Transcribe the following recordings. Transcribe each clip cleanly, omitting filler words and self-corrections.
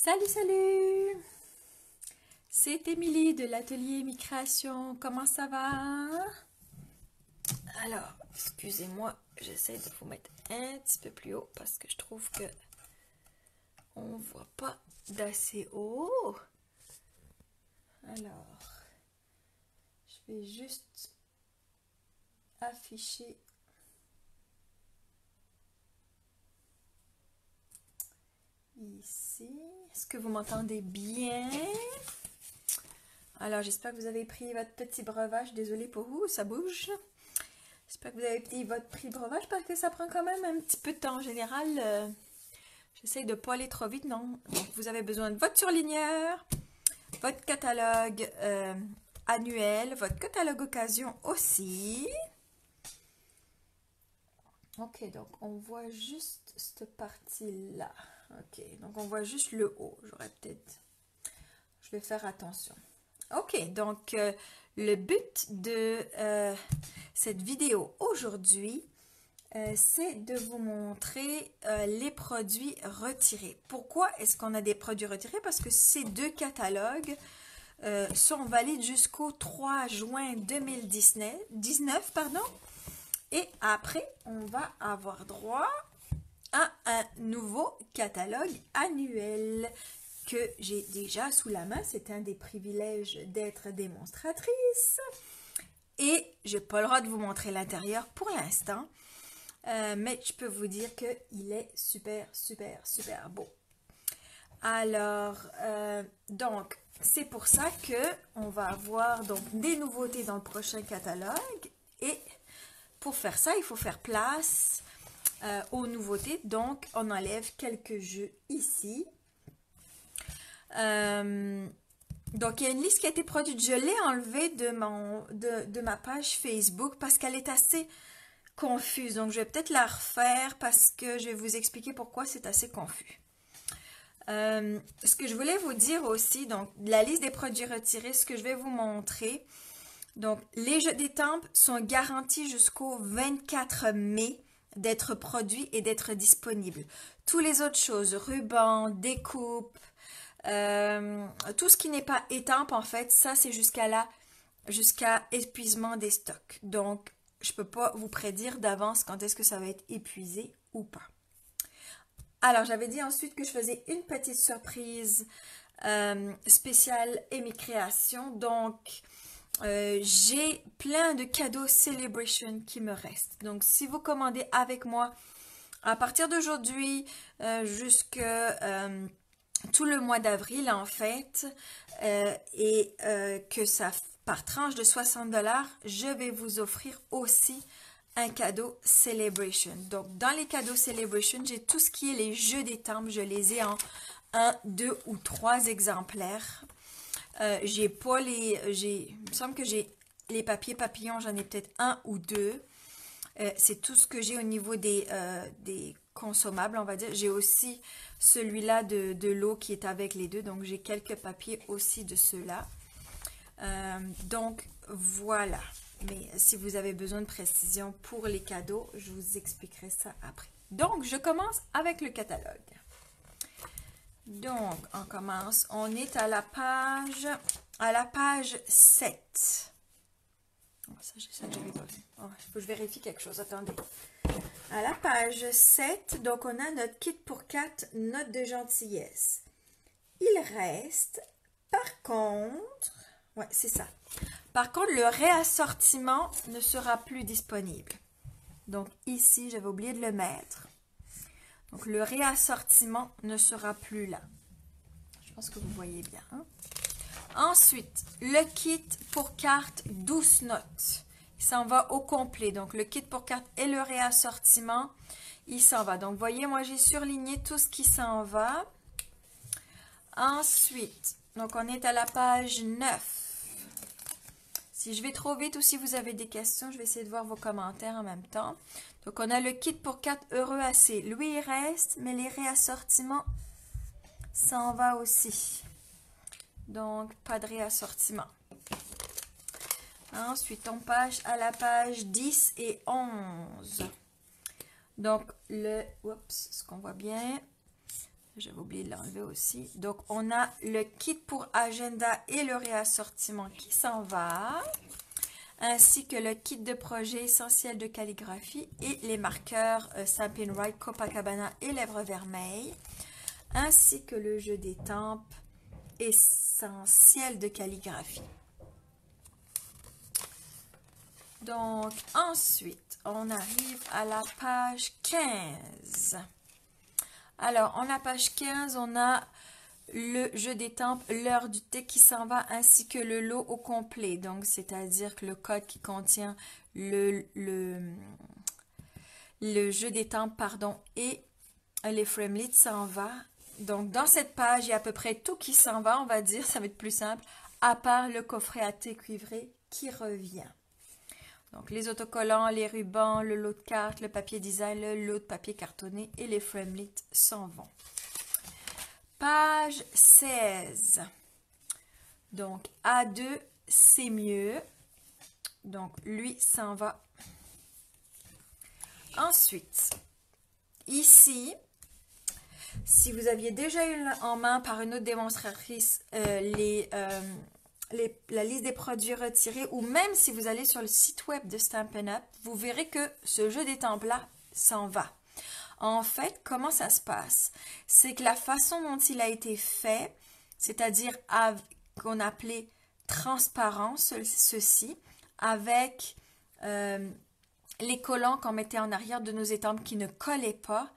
Salut, salut! C'est Émilie de l'atelier Mi-Création. Comment ça va? Alors, excusez-moi, j'essaie de vous mettre un petit peu plus haut parce que je trouve que on voit pas d'assez haut. Alors, je vais juste afficher ici. Est-ce que vous m'entendez bien? Alors, j'espère que vous avez pris votre petit breuvage. Désolée pour vous, ça bouge. J'espère que vous avez pris votre petit breuvage parce que ça prend quand même un petit peu de temps en général. J'essaie de ne pas aller trop vite, non. Donc, vous avez besoin de votre surligneur, votre catalogue annuel, votre catalogue occasion aussi. Ok, donc on voit juste cette partie-là. Ok, donc on voit juste le haut. Je vais faire attention. Ok, donc le but de cette vidéo aujourd'hui, c'est de vous montrer les produits retirés. Pourquoi est-ce qu'on a des produits retirés? Parce que ces deux catalogues sont valides jusqu'au 3 juin 2019, pardon. Et après, on va avoir droit à un nouveau catalogue annuel que j'ai déjà sous la main. C'est un des privilèges d'être démonstratrice. Et je n'ai pas le droit de vous montrer l'intérieur pour l'instant. Mais je peux vous dire qu'il est super, super, super beau. Alors, donc, c'est pour ça qu'on va avoir donc des nouveautés dans le prochain catalogue. Et pour faire ça, il faut faire place aux nouveautés. Donc, on enlève quelques jeux ici. Donc, il y a une liste qui a été produite. Je l'ai enlevée de ma page Facebook parce qu'elle est assez confuse. Donc, je vais peut-être la refaire parce que je vais vous expliquer pourquoi c'est assez confus. Ce que je voulais vous dire aussi, donc, la liste des produits retirés, ce que je vais vous montrer. Donc, les jeux d'étampes sont garantis jusqu'au 24 mai d'être produits et d'être disponibles. Tous les autres choses, rubans, découpes, tout ce qui n'est pas étampe, en fait, ça, c'est jusqu'à épuisement des stocks. Donc, je ne peux pas vous prédire d'avance quand est-ce que ça va être épuisé ou pas. Alors, j'avais dit ensuite que je faisais une petite surprise spéciale Amy Création. Donc, j'ai plein de cadeaux Celebration qui me restent. Donc, si vous commandez avec moi à partir d'aujourd'hui jusque tout le mois d'avril, en fait, et que ça par tranche de 60 $, je vais vous offrir aussi un cadeau Celebration. Donc, dans les cadeaux Celebration, j'ai tout ce qui est les jeux d'étampes. Je les ai en 1, 2 ou 3 exemplaires. J'ai pas les... il me semble que j'ai les papiers papillons, j'en ai peut-être 1 ou 2. C'est tout ce que j'ai au niveau des consommables, on va dire. J'ai aussi celui-là de l'eau qui est avec les deux. Donc, j'ai quelques papiers aussi de ceux-là. Donc, voilà. Mais si vous avez besoin de précision pour les cadeaux, je vous expliquerai ça après. Donc, je commence avec le catalogue. Donc, on commence. On est à la page 7. Ça, j'avais pas vu. Oh, il faut que je vérifie quelque chose. Attendez. À la page 7, donc on a notre kit pour 4 notes de gentillesse. Il reste, par contre, ouais, c'est ça. Par contre, le réassortiment ne sera plus disponible. Donc ici, j'avais oublié de le mettre. Donc le réassortiment ne sera plus là. Je pense que vous voyez bien. Hein? Ensuite, le kit pour carte 12 notes. Il s'en va au complet. Donc, le kit pour carte et le réassortiment, il s'en va. Donc, vous voyez, moi, j'ai surligné tout ce qui s'en va. Ensuite, donc, on est à la page 9. Si je vais trop vite ou si vous avez des questions, je vais essayer de voir vos commentaires en même temps. Donc, on a le kit pour 4 heureux assez. Lui, il reste, mais les réassortiments s'en va aussi. Donc, pas de réassortiment. Ensuite, on passe à la page 10 et 11. Donc, ce qu'on voit bien, J'avais oublié de l'enlever aussi. Donc, on a le kit pour agenda et le réassortiment qui s'en va, ainsi que le kit de projet essentiel de calligraphie et les marqueurs Stampin' Right, Copacabana et Lèvres Vermeilles, ainsi que le jeu d'étampes essentiel de calligraphie. Donc, ensuite, on arrive à la page 15. Alors, en la page 15, on a le jeu d'étampes, l'heure du thé qui s'en va, ainsi que le lot au complet. Donc, c'est-à-dire que le code qui contient le jeu d'étampes, pardon, et les framelits s'en va. Donc, dans cette page, il y a à peu près tout qui s'en va, on va dire, ça va être plus simple, à part le coffret à thé cuivré qui revient. Donc, les autocollants, les rubans, le lot de cartes, le papier design, le lot de papier cartonné et les framelits s'en vont. Page 16. Donc, A2, c'est mieux. Donc, lui s'en va. Ensuite, ici, si vous aviez déjà eu en main par une autre démonstratrice la liste des produits retirés, ou même si vous allez sur le site web de Stampin' Up, vous verrez que ce jeu d'étampes-là s'en va. En fait, comment ça se passe? C'est que la façon dont il a été fait, c'est-à-dire qu'on appelait transparent, ceci, avec les collants qu'on mettait en arrière de nos étampes qui ne collaient pas.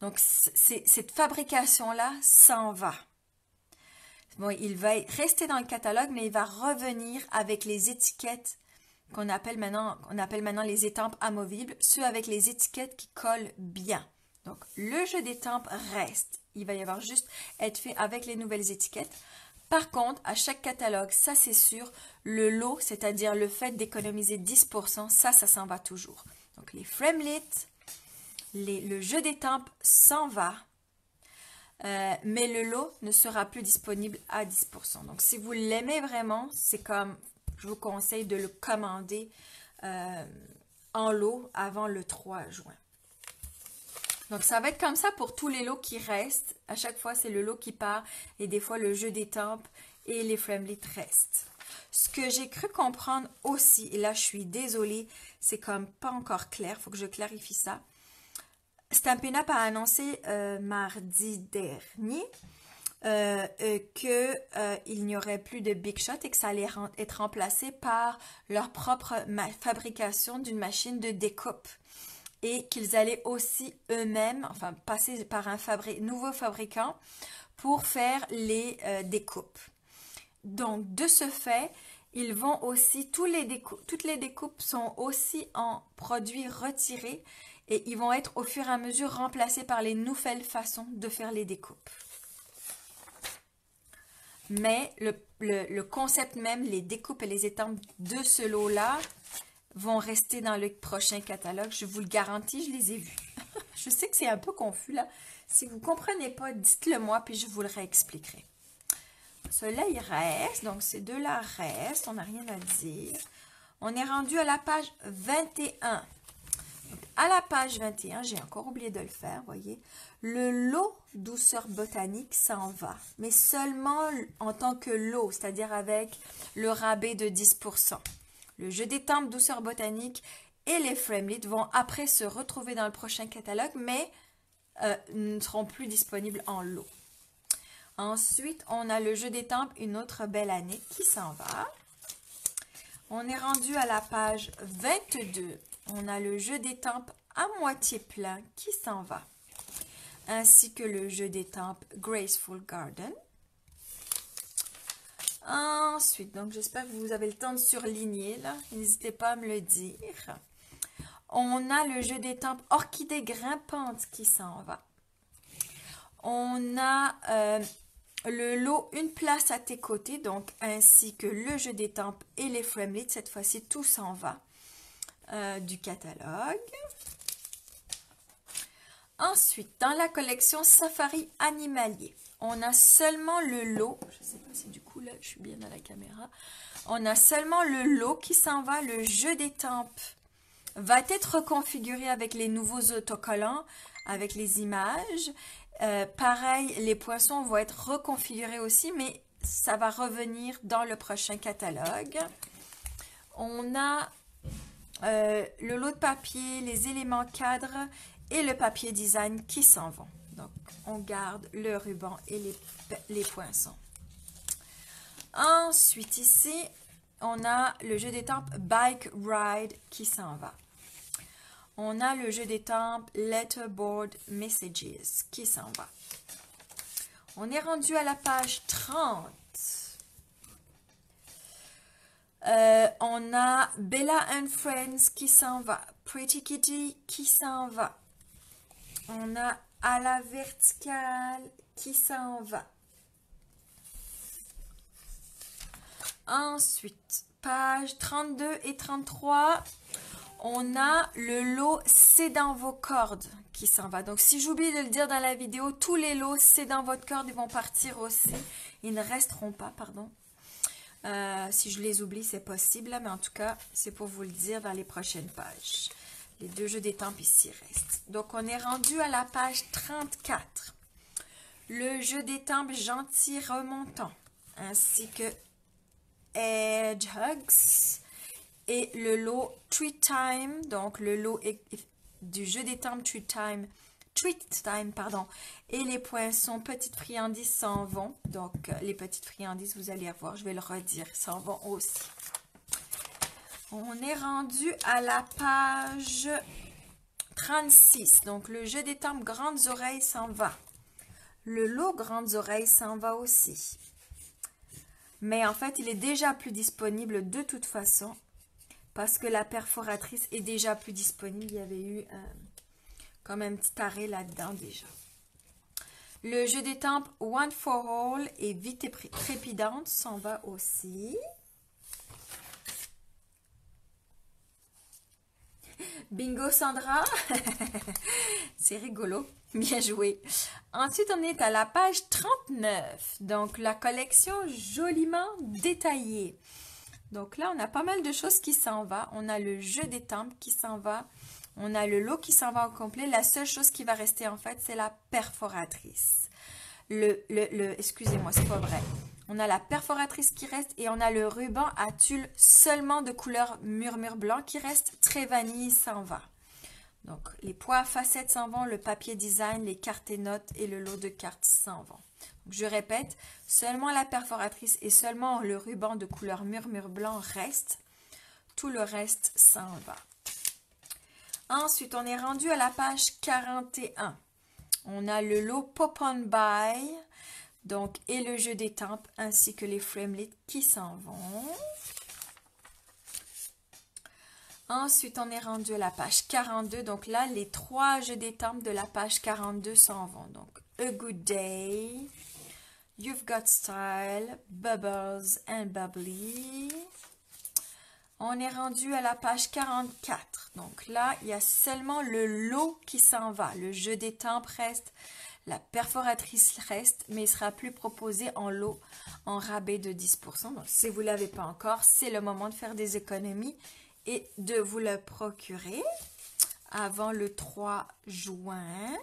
Donc, cette fabrication-là s'en va. Bon, il va rester dans le catalogue, mais il va revenir avec les étiquettes qu'on appelle maintenant les étampes amovibles, ceux avec les étiquettes qui collent bien. Donc, le jeu d'étampes reste. Il va y avoir juste être fait avec les nouvelles étiquettes. Par contre, à chaque catalogue, ça c'est sûr, le lot, c'est-à-dire le fait d'économiser 10%, ça s'en va toujours. Donc, les framelits, le jeu d'étampes s'en va. Mais le lot ne sera plus disponible à 10%. Donc, si vous l'aimez vraiment, c'est comme, je vous conseille de le commander en lot avant le 3 juin. Donc, ça va être comme ça pour tous les lots qui restent. À chaque fois, c'est le lot qui part et des fois, le jeu d'étampes et les framelits restent. Ce que j'ai cru comprendre aussi, et là, je suis désolée, c'est comme pas encore clair, il faut que je clarifie ça. Stampin' Up a annoncé mardi dernier qu'il n'y aurait plus de Big Shot et que ça allait être remplacé par leur propre fabrication d'une machine de découpe et qu'ils allaient aussi eux-mêmes, enfin passer par un nouveau fabricant pour faire les découpes. Donc de ce fait, ils vont aussi, toutes les découpes sont aussi en produits retirés et ils vont être au fur et à mesure remplacés par les nouvelles façons de faire les découpes. Mais le concept même, les découpes et les étampes de ce lot-là vont rester dans le prochain catalogue. Je vous le garantis, je les ai vus. Je sais que c'est un peu confus là. Si vous ne comprenez pas, dites-le moi puis je vous le réexpliquerai. Ceux-là, il reste. Donc, ces deux-là restent. On n'a rien à dire. On est rendu à la page 21. Donc, à la page 21, j'ai encore oublié de le faire, voyez. Le lot douceur botanique s'en va, mais seulement en tant que lot, c'est-à-dire avec le rabais de 10%. Le jeu d'étampes douceur botanique et les framelits vont après se retrouver dans le prochain catalogue, mais ne seront plus disponibles en lot. Ensuite, on a le jeu d'étampes Une autre belle année qui s'en va. On est rendu à la page 22. On a le jeu d'étampes à moitié plein qui s'en va, ainsi que le jeu d'étampes Graceful Garden. Ensuite, donc j'espère que vous avez le temps de surligner là. N'hésitez pas à me le dire. On a le jeu d'étampes Orchidée grimpante qui s'en va. On a le lot Une place à tes côtés, donc ainsi que le jeu d'étampes et les framelits. Cette fois-ci, tout s'en va du catalogue. Ensuite, dans la collection Safari Animalier, on a seulement le lot. Je ne sais pas si du coup, là, je suis bien dans la caméra. On a seulement le lot qui s'en va. Le jeu d'étampes va être reconfiguré avec les nouveaux autocollants, avec les images. Pareil, les poinçons vont être reconfigurés aussi, mais ça va revenir dans le prochain catalogue. On a le lot de papier, les éléments cadres et le papier design qui s'en vont. Donc, on garde le ruban et les poinçons. Ensuite, ici, on a le jeu d'étampes Bike Ride qui s'en va. On a le jeu d'étampes Letterboard Messages qui s'en va. On est rendu à la page 30. On a Bella and Friends qui s'en va. Pretty Kitty qui s'en va. On a À la verticale qui s'en va. Ensuite, page 32 et 33, on a le lot C'est dans vos cordes qui s'en va. Donc, si j'oublie de le dire dans la vidéo, tous les lots C'est dans votre corde, ils vont partir aussi. Ils ne resteront pas, pardon. Si je les oublie, c'est possible, mais en tout cas, c'est pour vous le dire dans les prochaines pages. Les deux jeux d'étampes ici restent. Donc, on est rendu à la page 34. Le jeu d'étampes Gentil Remontant, ainsi que Hedgehogs et le lot Treat Time, donc le lot du jeu d'étampes Treat Time, pardon, et les poinçons Petites Friandises s'en vont. Donc, les Petites Friandises, vous allez voir, je vais le redire, s'en vont aussi. On est rendu à la page 36. Donc, le jeu d'étampes Grandes Oreilles s'en va. Le lot Grandes Oreilles s'en va aussi. Mais en fait, il est déjà plus disponible de toute façon. Parce que la perforatrice est déjà plus disponible. Il y avait eu comme un petit arrêt là-dedans déjà. Le jeu d'étampes One for All et Vite et Trépidante s'en va aussi. Bingo Sandra, c'est rigolo, bien joué. Ensuite, on est à la page 39, donc la collection joliment détaillée. Donc là, on a pas mal de choses qui s'en va. On a le jeu d'étampes qui s'en va. On a le lot qui s'en va au complet. La seule chose qui va rester en fait, c'est la perforatrice. Excusez-moi, c'est pas vrai. On a la perforatrice qui reste et on a le ruban à tulle seulement de couleur murmure blanc qui reste. Très vanille s'en va. Donc, les poids à facettes s'en vont, le papier design, les cartes et notes et le lot de cartes s'en vont. Donc, je répète, seulement la perforatrice et seulement le ruban de couleur murmure blanc reste. Tout le reste s'en va. Ensuite, on est rendu à la page 41. On a le lot Pop on Buy. Donc, et le jeu d'étampes ainsi que les framelits qui s'en vont. Ensuite, on est rendu à la page 42. Donc là, les trois jeux d'étampes de la page 42 s'en vont. Donc, A Good Day, You've Got Style, Bubbles and Bubbly. On est rendu à la page 44. Donc là, il y a seulement le lot qui s'en va. Le jeu d'étampes reste. La perforatrice reste, mais il sera plus proposé en lot, en rabais de 10%. Donc, si vous ne l'avez pas encore, c'est le moment de faire des économies et de vous le procurer avant le 3 juin.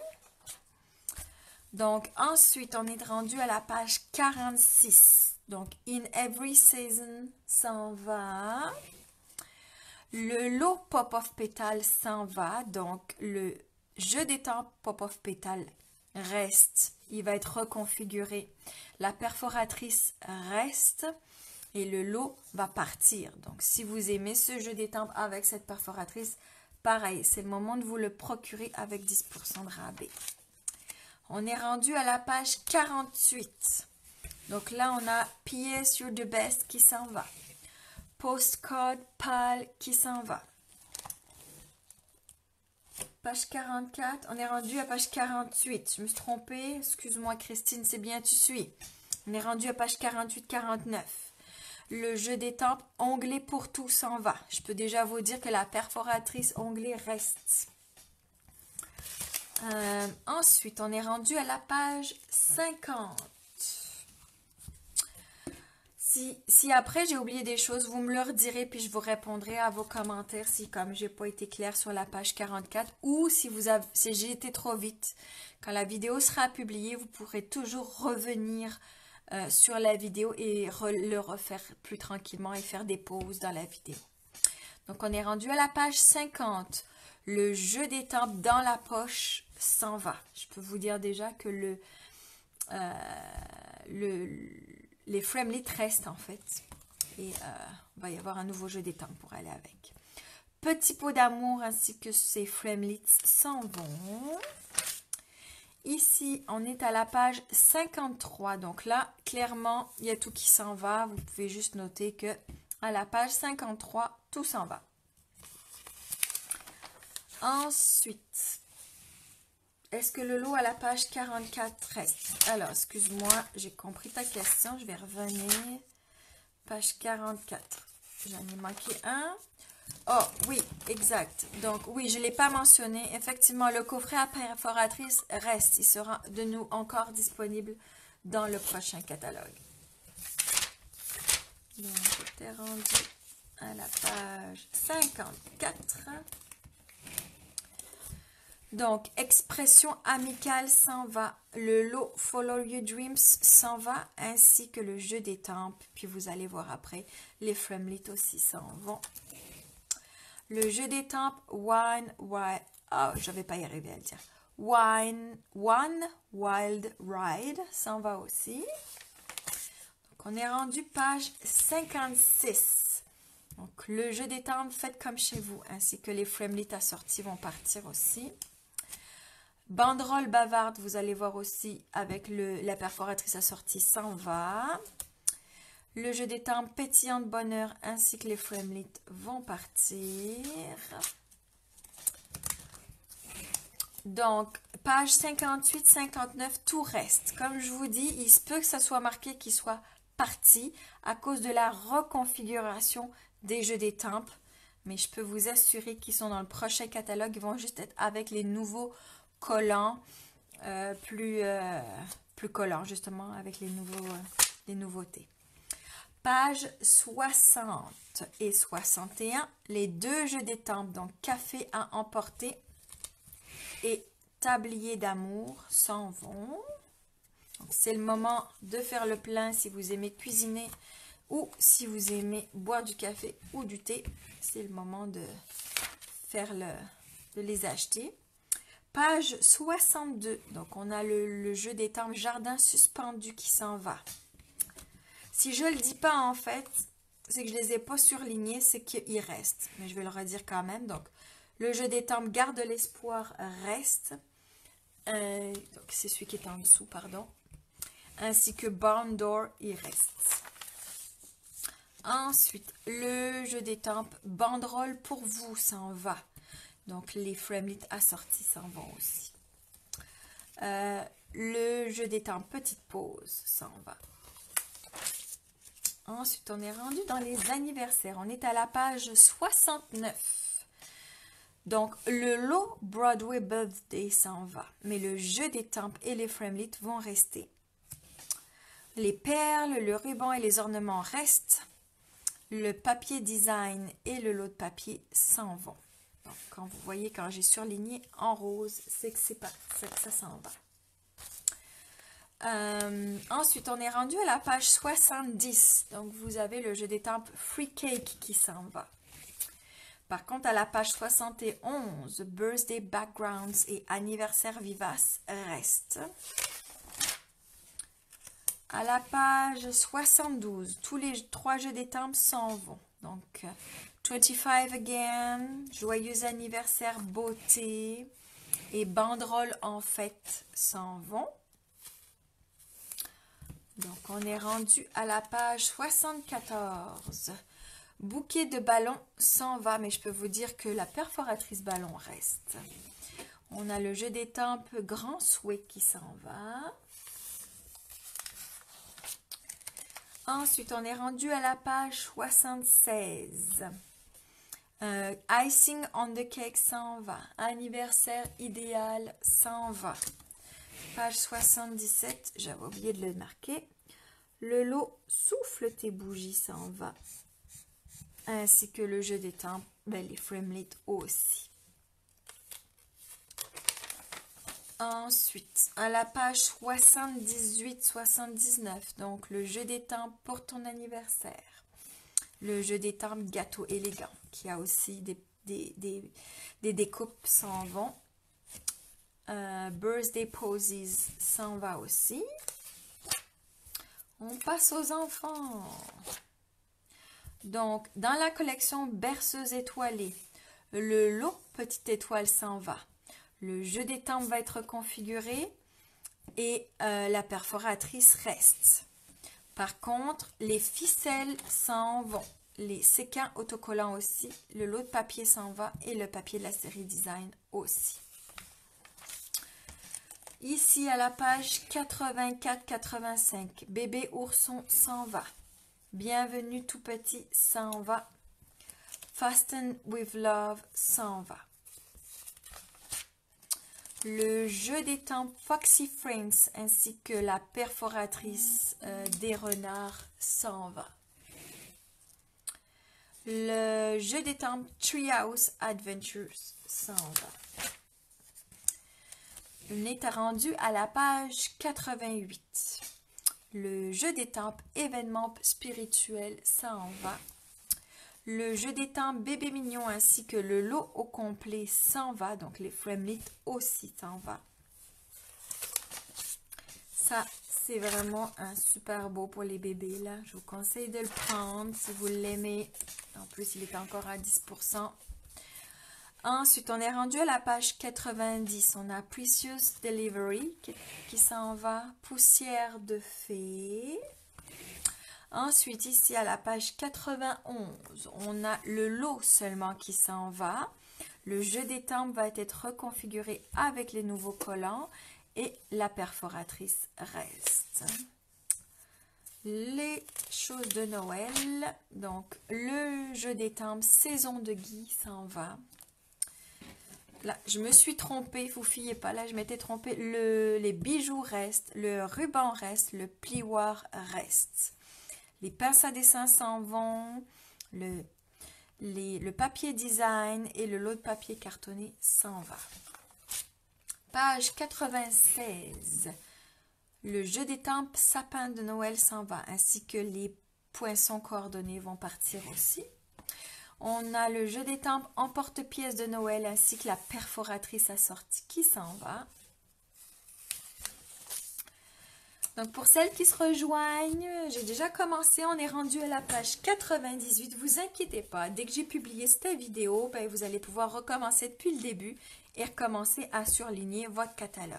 Donc, ensuite, on est rendu à la page 46. Donc, In Every Season s'en va. Le lot Pop-Off Pétale s'en va. Donc, le jeu d'étampes Pop-Off Pétale reste, il va être reconfiguré. La perforatrice reste et le lot va partir. Donc, si vous aimez ce jeu d'étampes avec cette perforatrice, pareil, c'est le moment de vous le procurer avec 10% de rabais. On est rendu à la page 48. Donc là, on a PS You're the Best qui s'en va. Postcard Pal qui s'en va. Page 44, on est rendu à page 48. Je me suis trompée. Excuse-moi Christine, c'est bien, tu suis. On est rendu à page 48-49. Le jeu d'étampes onglet pour tout s'en va. Je peux déjà vous dire que la perforatrice onglet reste. Ensuite, on est rendu à la page 50. Si après j'ai oublié des choses, vous me le redirez puis je vous répondrai à vos commentaires si comme j'ai pas été claire sur la page 44 ou si j'ai été trop vite. Quand la vidéo sera publiée, vous pourrez toujours revenir sur la vidéo et le refaire plus tranquillement et faire des pauses dans la vidéo. Donc on est rendu à la page 50. Le jeu des tempes dans la poche s'en va. Je peux vous dire déjà que les Framelites restent en fait. Et il va y avoir un nouveau jeu des tempes pour aller avec. Petit pot d'amour ainsi que ces Framelites s'en vont. Ici, on est à la page 53. Donc là, clairement, il y a tout qui s'en va. Vous pouvez juste noter que à la page 53, tout s'en va. Ensuite, est-ce que le lot à la page 44 reste? Alors, excuse-moi, j'ai compris ta question. Je vais revenir. Page 44. J'en ai manqué un. Oh, oui, exact. Donc, oui, je ne l'ai pas mentionné. Effectivement, le coffret à perforatrice reste. Il sera de nouveau encore disponible dans le prochain catalogue. Donc, j'étais rendue à la page 54. Donc, expression amicale s'en va. Le lot Follow Your Dreams s'en va, ainsi que le jeu des tempes. Puis vous allez voir après, les Framelites aussi s'en vont. Le jeu des tempes, je vais pas y arriver à le dire. One Wild Ride s'en va aussi. Donc, on est rendu page 56. Donc, le jeu des tempes, faites comme chez vous, ainsi que les Framelites assortis vont partir aussi. Banderole bavarde, vous allez voir aussi avec la perforatrice assortie s'en va. Le jeu des tempes pétillant de bonheur ainsi que les Framelites vont partir. Donc, page 58, 59, tout reste. Comme je vous dis, il se peut que ça soit marqué qu'il soit parti à cause de la reconfiguration des jeux des tempes. Mais je peux vous assurer qu'ils sont dans le prochain catalogue. Ils vont juste être avec les nouveaux collants, plus collants justement, avec les nouveautés. Page 60 et 61, les deux jeux des tempes, donc café à emporter et tablier d'amour s'en vont. C'est le moment de faire le plein si vous aimez cuisiner ou si vous aimez boire du café ou du thé. C'est le moment de les acheter. Page 62, donc on a le jeu des tempes jardin suspendu qui s'en va. Si je ne le dis pas en fait, c'est que je ne les ai pas surlignés, c'est qu'il reste. Mais je vais le redire quand même. Donc, le jeu des tempes garde l'espoir reste. Donc, c'est celui qui est en dessous, pardon. Ainsi que Barn Door, il reste. Ensuite, le jeu des tempes banderole pour vous s'en va. Donc, les Framelites assortis s'en vont aussi. Le jeu des tempes petite pause s'en va. Ensuite, on est rendu dans les anniversaires. On est à la page 69. Donc, le lot Broadway Birthday s'en va. Mais le jeu des tempes et les Framelites vont rester. Les perles, le ruban et les ornements restent. Le papier design et le lot de papier s'en vont. Donc, quand vous voyez, quand j'ai surligné en rose, c'est que ça s'en va. Ensuite, on est rendu à la page 70. Donc, vous avez le jeu des tempes Free Cake qui s'en va. Par contre, à la page 71, Birthday Backgrounds et Anniversaire Vivace restent. À la page 72, tous les trois jeux des tempes s'en vont. Donc, 25 Again, Joyeux Anniversaire Beauté et Banderole en fête s'en vont. Donc, on est rendu à la page 74. Bouquet de ballons s'en va, mais je peux vous dire que la perforatrice ballon reste. On a le jeu des tempes Grand Souhait qui s'en va. Ensuite, on est rendu à la page 76. Icing on the Cake s'en va. Anniversaire idéal s'en va. Page 77, j'avais oublié de le marquer. Le lot Souffle tes bougies s'en va. Ainsi que le jeu d'estampes, les Framelettes aussi. Ensuite, à la page 78-79, donc le jeu d'estampes pour ton anniversaire. Le jeu d'estampes gâteau élégant, qui a aussi des découpes s'en vont. Birthday Posies s'en va aussi. On passe aux enfants. Donc, dans la collection Berceuse étoilée, le lot Petite étoile s'en va. Le jeu d'estampes va être configuré et la perforatrice reste. Par contre, les ficelles s'en vont. Les séquins autocollants aussi. Le lot de papier s'en va et le papier de la série design aussi. Ici, à la page 84-85, bébé ourson s'en va. Bienvenue tout petit s'en va. Fasten with Love s'en va. Le jeu d'estampes Foxy Frames ainsi que la perforatrice des renards s'en va. Le jeu d'estampes Treehouse Adventures s'en va. On est rendu à la page 88. Le jeu d'estampes événement spirituel s'en va. Le jeu d'estampes bébé mignon ainsi que le lot au complet s'en va. Donc les Framelettes aussi s'en va. Ça, c'est vraiment un super beau pour les bébés là. Je vous conseille de le prendre si vous l'aimez. En plus, il est encore à 10%. Ensuite, on est rendu à la page 90. On a Precious Delivery qui s'en va. Poussière de fée. Ensuite, ici à la page 91, on a le lot seulement qui s'en va. Le jeu d'estampes va être reconfiguré avec les nouveaux collants et la perforatrice reste. Les choses de Noël. Donc, le jeu d'estampes Saison de Guy s'en va. Là, je me suis trompée, vous fiez pas, là je m'étais trompée. Les bijoux restent, le ruban reste, le plioir reste. Les pinces à dessin s'en vont, le papier design et le lot de papier cartonné s'en va. Page 96. Le jeu d'estampes sapin de Noël s'en va, ainsi que les poinçons coordonnés vont partir aussi. On a le jeu d'estampes emporte-pièce de Noël, ainsi que la perforatrice assortie qui s'en va. Donc, pour celles qui se rejoignent, j'ai déjà commencé, on est rendu à la page 98. Vous inquiétez pas, dès que j'ai publié cette vidéo, vous allez pouvoir recommencer depuis le début et recommencer à surligner votre catalogue.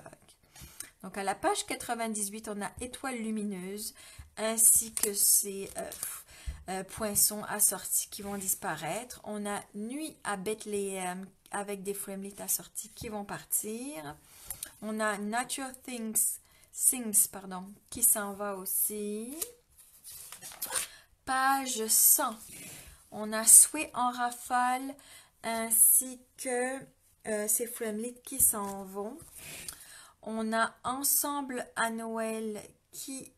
Donc, à la page 98, on a étoiles lumineuses ainsi que ces poinçons assortis qui vont disparaître. On a nuit à Bethléem avec des Framelettes assortis qui vont partir. On a Nature Things qui s'en va aussi. Page 100. On a Souhait en rafale ainsi que ces Framelettes qui s'en vont. On a Ensemble à Noël qui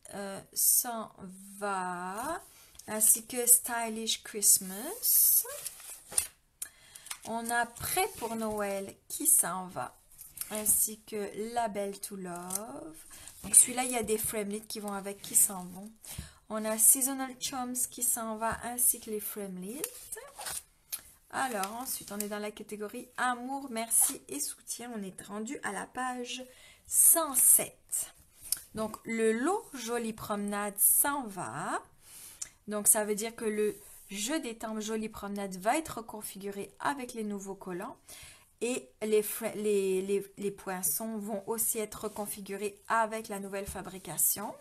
s'en va, ainsi que Stylish Christmas. On a Prêt pour Noël qui s'en va, ainsi que Label to Love. Donc celui-là, il y a des Framelettes qui vont avec, qui s'en vont. On a Seasonal Chums qui s'en va, ainsi que les Framelettes. Alors, ensuite, on est dans la catégorie Amour, merci et soutien. On est rendu à la page 107. Donc, le lot Jolie Promenade s'en va. Donc, ça veut dire que le jeu d'estampes Jolie Promenade va être configuré avec les nouveaux collants. Et les poinçons vont aussi être configurés avec la nouvelle fabrication.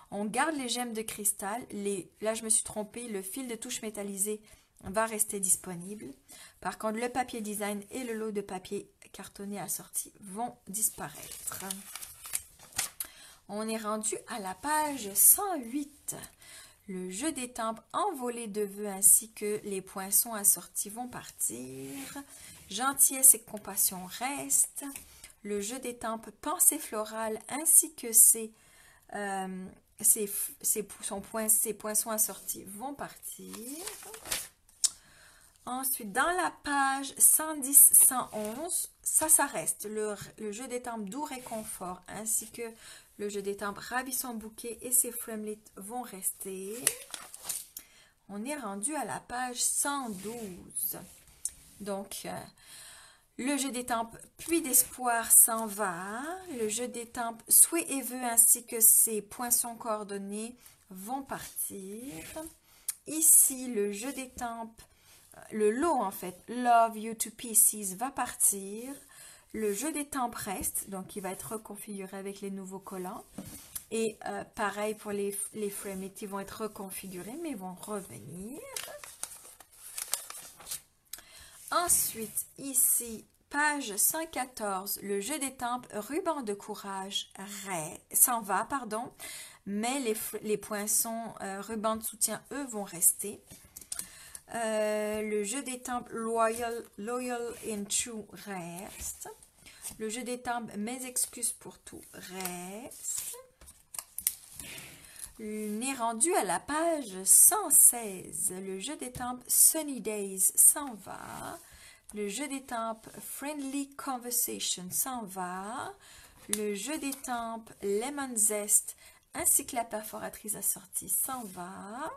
On garde les gemmes de cristal. Là, je me suis trompée. Le fil de touche métallisé va rester disponible. Par contre, le papier design et le lot de papier cartonné assorti vont disparaître. On est rendu à la page 108. Le jeu d'estampes Envolée de vœux ainsi que les poinçons assortis vont partir. Gentillesse et compassion restent. Le jeu d'estampes Pensée florale ainsi que ces ses poinçons assortis vont partir. Ensuite, dans la page 110-111, ça reste. Le jeu d'étampes Doux Réconfort ainsi que le jeu d'étampes Ravissant Bouquet et ses framelits vont rester. On est rendu à la page 112. Donc, le jeu d'étampes Puits d'espoir s'en va. Le jeu d'étampes Souhait et vœux ainsi que ses poinçons coordonnés vont partir. Ici, le jeu d'étampes, le lot en fait, Love You to Pieces va partir. Le jeu d'étampes reste, donc il va être reconfiguré avec les nouveaux collants. Et pareil pour les framelits, ils vont être reconfigurés, mais ils vont revenir. Ensuite, ici, page 114, le jeu d'étampes Ruban de courage s'en va, pardon, mais les poinçons ruban de soutien, eux, vont rester. Le jeu d'étampes Loyal and True reste. Le jeu d'étampes Mes excuses pour tout reste. On est rendu à la page 116. Le jeu d'étampes Sunny Days s'en va. Le jeu d'étampes Friendly Conversation s'en va. Le jeu d'étampes Lemon Zest ainsi que la perforatrice assortie s'en va.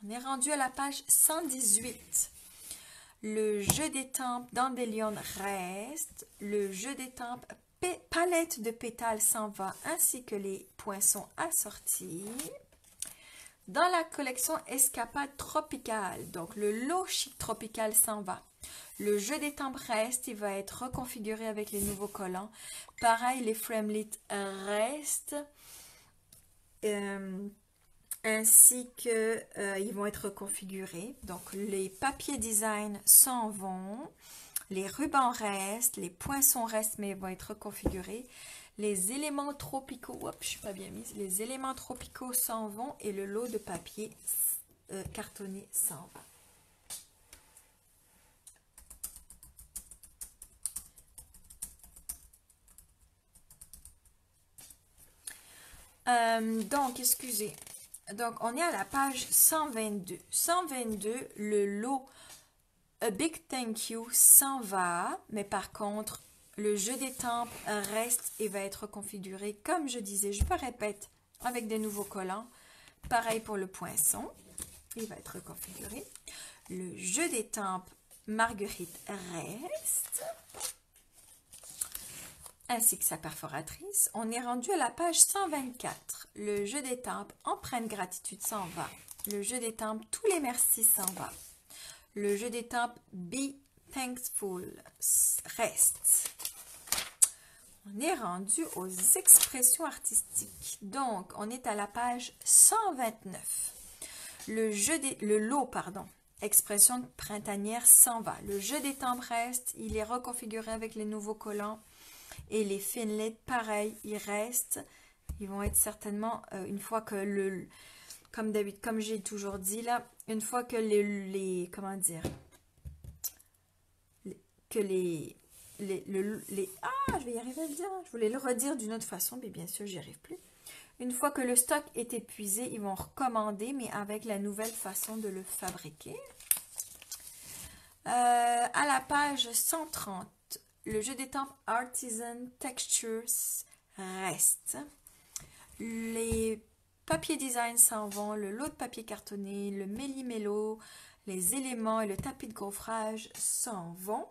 On est rendu à la page 118. Le jeu d'étampes Dandelion reste. Le jeu d'étampes Palette de pétales s'en va ainsi que les poinçons assortis. Dans la collection Escapade Tropicale, donc le lot chic tropical s'en va. Le jeu d'étampes reste, il va être reconfiguré avec les nouveaux collants. Pareil, les framelits restent. Ainsi que ils vont être reconfigurés. Donc les papiers design s'en vont. Les rubans restent, les poinçons restent, mais vont être reconfigurés. Les éléments tropicaux, hop, je suis pas bien mise. Les éléments tropicaux s'en vont et le lot de papier cartonné s'en va. Donc, excusez. Donc, on est à la page 122. 122, le lot A Big Thank You s'en va, mais par contre, le jeu d'étampes reste et va être configuré, comme je disais, je me répète, avec des nouveaux collants. Pareil pour le poinçon, il va être configuré. Le jeu d'étampes Marguerite reste, ainsi que sa perforatrice. On est rendu à la page 124. Le jeu d'étampes Empreinte Gratitude s'en va. Le jeu d'étampes Tous les merci s'en va. Le jeu d'étampes Be Thankful reste. On est rendu aux expressions artistiques. Donc, on est à la page 129. Le lot, expression printanière s'en va. Le jeu d'étampes reste. Il est reconfiguré avec les nouveaux collants. Et les finlets, pareil, ils restent. Ils vont être certainement, une fois que comme d'habitude, comme j'ai toujours dit là, une fois que comment dire, que je vais y arriver à le dire, je voulais le redire d'une autre façon, mais bien sûr, j'y arrive plus. Une fois que le stock est épuisé, ils vont recommander, mais avec la nouvelle façon de le fabriquer. À la page 130, le jeu d'étampes Artisan Textures reste. Les papiers design s'en vont, le lot de papier cartonné, le méli-mélo, les éléments et le tapis de gaufrage s'en vont.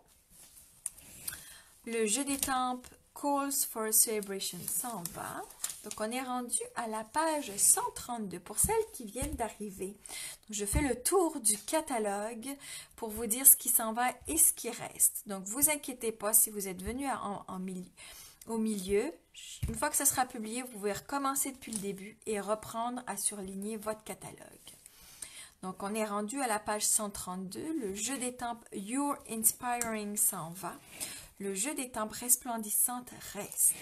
Le jeu d'étampes Calls for a Celebration s'en va. Donc, on est rendu à la page 132 pour celles qui viennent d'arriver. Je fais le tour du catalogue pour vous dire ce qui s'en va et ce qui reste. Donc, vous inquiétez pas si vous êtes venu au milieu. Une fois que ça sera publié, vous pouvez recommencer depuis le début et reprendre à surligner votre catalogue. Donc, on est rendu à la page 132. Le jeu d'étampes You're Inspiring s'en va. Le jeu d'étampes Resplendissante reste.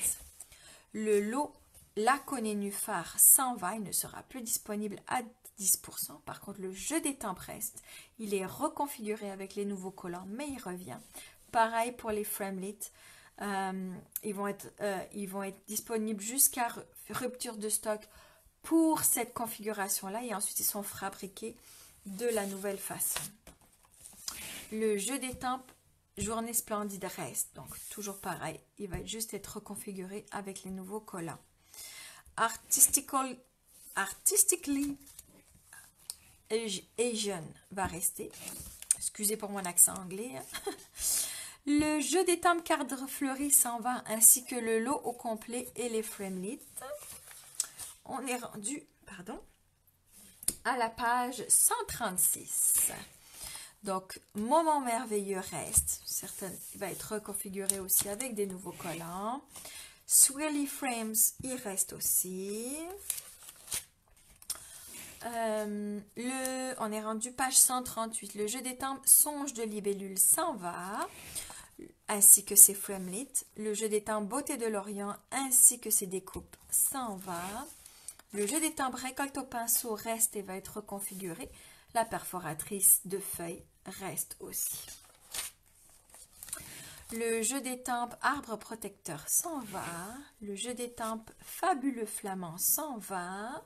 Le lot Lac au nénuphar s'en va. Il ne sera plus disponible à 10%. Par contre, le jeu d'étampes reste. Il est reconfiguré avec les nouveaux collants, mais il revient. Pareil pour les framelits. Ils vont être disponibles jusqu'à rupture de stock pour cette configuration-là et ensuite ils sont fabriqués de la nouvelle façon. Le jeu d'étampes Journée Splendide reste, donc toujours pareil, il va juste être reconfiguré avec les nouveaux collants. Artistically Asian va rester. Excusez pour mon accent anglais. Le jeu d'étampes cadre fleuri s'en va, ainsi que le lot au complet et les framelits. On est rendu, à la page 136. Donc, Moment merveilleux reste. Il va être reconfiguré aussi avec des nouveaux collants. Swirly Frames, il reste aussi. On est rendu page 138. Le jeu d'étampes Songe de libellule s'en va, ainsi que ses framelits. Le jeu d'étampes Beauté de l'Orient, ainsi que ses découpes, s'en va. Le jeu d'étampes Récolte au pinceau reste et va être reconfiguré. La perforatrice de feuilles reste aussi. Le jeu d'étampes Arbre protecteur s'en va. Le jeu d'étampes Fabuleux flamand s'en va.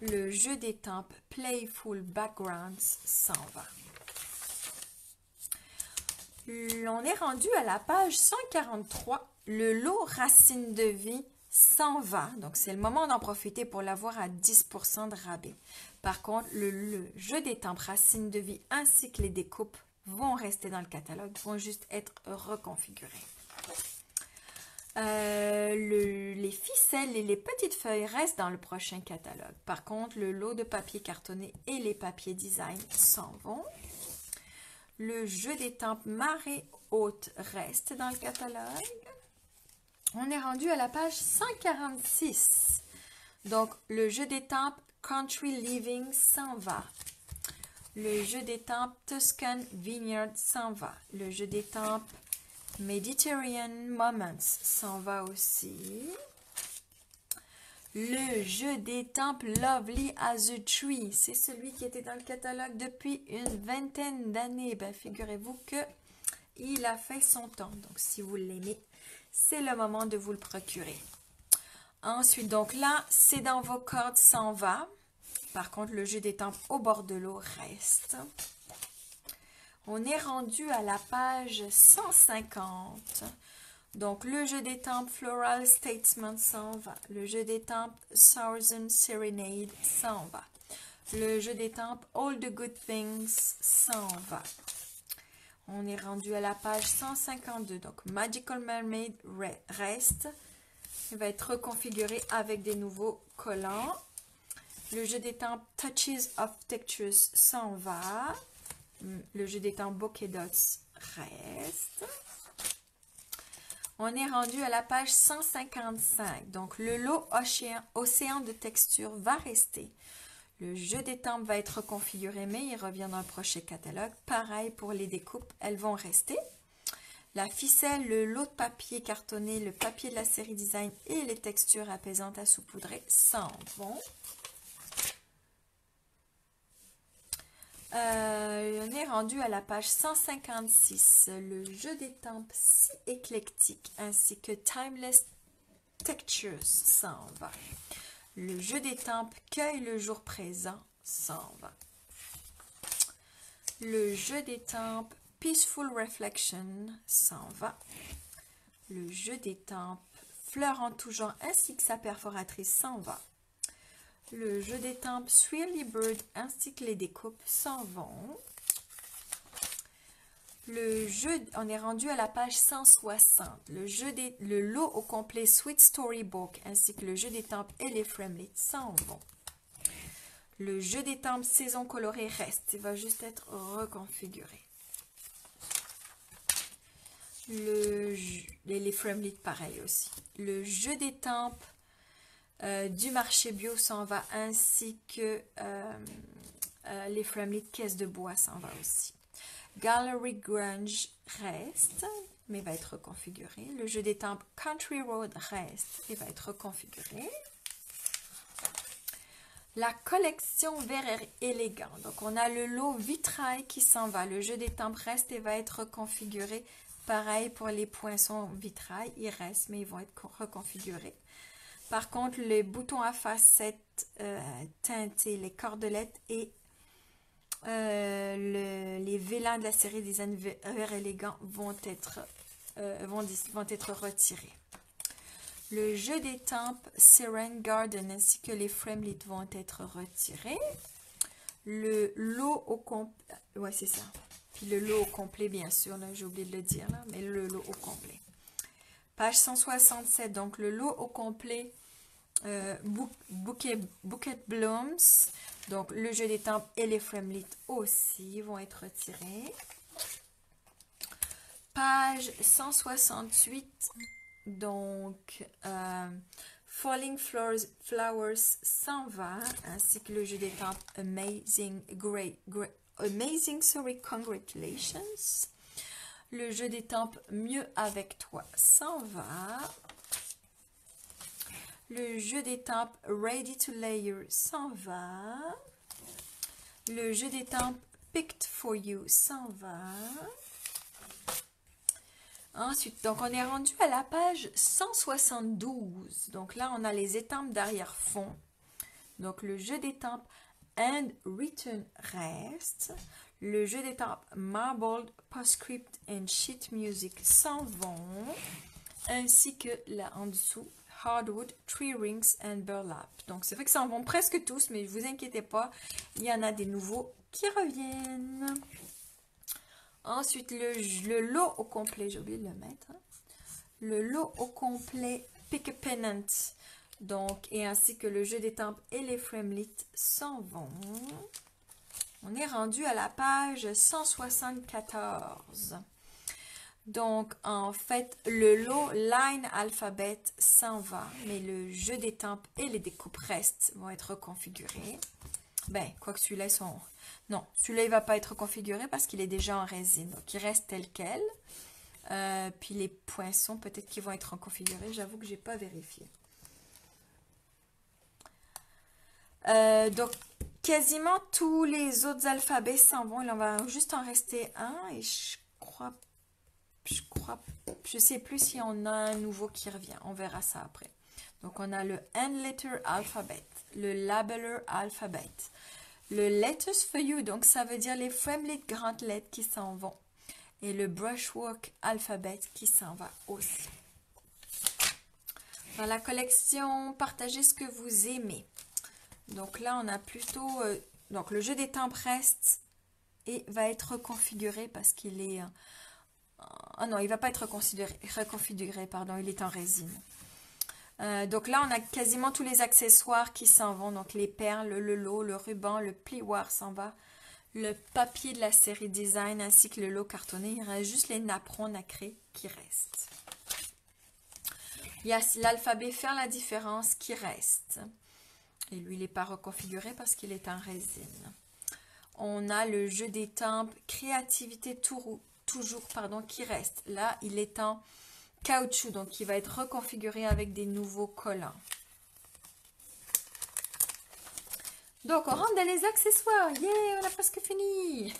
Le jeu d'étampes Playful Backgrounds s'en va. On est rendu à la page 143. Le lot Racine de vie s'en va. Donc, c'est le moment d'en profiter pour l'avoir à 10% de rabais. Par contre, le jeu d'étampes Racine de vie ainsi que les découpes vont rester dans le catalogue, vont juste être reconfigurés. Les ficelles et les petites feuilles restent dans le prochain catalogue. Par contre, le lot de papier cartonné et les papiers design s'en vont. Le jeu d'étampes Marée haute reste dans le catalogue. On est rendu à la page 146. Donc, le jeu d'étampes Country Living s'en va. Le jeu d'étampes Tuscan Vineyard s'en va. Le jeu d'étampes Mediterranean Moments s'en va aussi. Le jeu d'étampes Lovely as a Tree, c'est celui qui était dans le catalogue depuis une vingtaine d'années. Ben, figurez-vous que il a fait son temps. Donc, si vous l'aimez, c'est le moment de vous le procurer. Ensuite, donc là, c'est dans vos cordes s'en va. Par contre, le jeu d'étampes Au bord de l'eau reste. On est rendu à la page 150. Donc, le jeu d'étampes Floral Statesman s'en va. Le jeu d'étampes Southern Serenade s'en va. Le jeu d'étampes All the Good Things s'en va. On est rendu à la page 152. Donc, Magical Mermaid reste. Il va être reconfiguré avec des nouveaux collants. Le jeu d'étampes Touches of Textures s'en va. Le jeu d'étampes Bokeh Dots reste. On est rendu à la page 155. Donc, le lot Océan de texture va rester. Le jeu d'étampes va être reconfiguré, mais il revient dans le prochain catalogue. Pareil pour les découpes, elles vont rester. La ficelle, le lot de papier cartonné, le papier de la série design et les textures apaisantes à saupoudrer s'en vont. On est rendu à la page 156. Le jeu d'étampes si éclectique ainsi que Timeless Textures s'en va. Le jeu d'étampes Cueille le jour présent s'en va. Le jeu d'étampes Peaceful Reflection s'en va. Le jeu d'étampes Fleurs en tout genre ainsi que sa perforatrice s'en va. Le jeu d'étampes Swirly Bird ainsi que les découpes s'en vont. On est rendu à la page 160. Le lot au complet Sweet Storybook ainsi que le jeu d'étampes et les framelits s'en vont. Le jeu d'étampes Saison colorée reste. Il va juste être reconfiguré. Les framelits pareil aussi. Le jeu d'étampes du marché bio s'en va ainsi que les framelits caisse de bois s'en va aussi. Gallery Grunge reste, mais va être reconfiguré. Le jeu d'étampes Country Road reste et va être reconfiguré. La collection Vert élégant. Donc, on a le lot vitrail qui s'en va. Le jeu d'étampes reste et va être reconfiguré. Pareil pour les poinçons vitrail. Ils restent, mais ils vont être reconfigurés. Par contre, les boutons à facettes teintés, les cordelettes et les vélins de la série Design Vert Élégant vont être retirés. Le jeu d'étampes Serene Garden ainsi que les framelits vont être retirés. Le lot au complet, ouais c'est ça. Puis le lot au complet bien sûr, là j'ai oublié de le dire là, mais le lot au complet. Page 167, donc le lot au complet Bouquet Blooms, donc le jeu d'étampes et les framelits aussi vont être retirés. Page 168, donc Falling Flowers s'en va, ainsi que le jeu d'étampes Amazing Congratulations. Le jeu d'étampes Mieux avec toi s'en va. Le jeu d'étampes Ready to Layer s'en va. Le jeu d'étampes Picked for You s'en va. Ensuite, donc on est rendu à la page 172. Donc là, on a les étampes d'arrière-fond. Donc le jeu d'étampes And Return reste. Le jeu d'étampes Marbled Postscript and Sheet Music s'en vont. Ainsi que là en dessous, Hardwood, Tree Rings and Burlap. Donc c'est vrai que ça en vont presque tous, mais ne vous inquiétez pas, il y en a des nouveaux qui reviennent. Ensuite, le lot au complet, j'ai oublié de le mettre. Hein. Le lot au complet Pick a Pennant. Donc, et ainsi que le jeu d'étampes et les framelits s'en vont. On est rendu à la page 174. Donc, en fait, le lot Line Alphabet s'en va, mais le jeu d'étampes et les découpes restent vont être configurés. Ben, quoique celui-là, sont... Non, celui-là, il ne va pas être configuré parce qu'il est déjà en résine. Donc, il reste tel quel. Puis les poinçons, peut-être qu'ils vont être configurés. J'avoue que je n'ai pas vérifié. Donc, quasiment tous les autres alphabets s'en vont. Il en va juste en rester un. Et je sais plus si on a un nouveau qui revient. On verra ça après. Donc, on a le N-Letter Alphabet, le Labeler Alphabet, le Letters for You, donc ça veut dire les framelits grandes lettres qui s'en vont, et le Brushwork Alphabet qui s'en va aussi. Dans la collection, partagez ce que vous aimez. Donc là, on a plutôt... donc le jeu d'étampes reste et va être reconfiguré parce qu'il est... ah non, il ne va pas être reconfiguré, pardon, il est en résine. Donc là, on a quasiment tous les accessoires qui s'en vont. Donc les perles, le lot, le ruban, le plioir s'en va. Le papier de la série Design ainsi que le lot cartonné. Il reste juste les napperons nacrés qui restent. Il y a l'alphabet Faire la différence qui reste. Et lui, il n'est pas reconfiguré parce qu'il est en résine. On a le jeu d'étampes Créativité toujours qui reste. Là, il est en caoutchouc, donc il va être reconfiguré avec des nouveaux collants. Donc, on rentre dans les accessoires. Yeah, on a presque fini.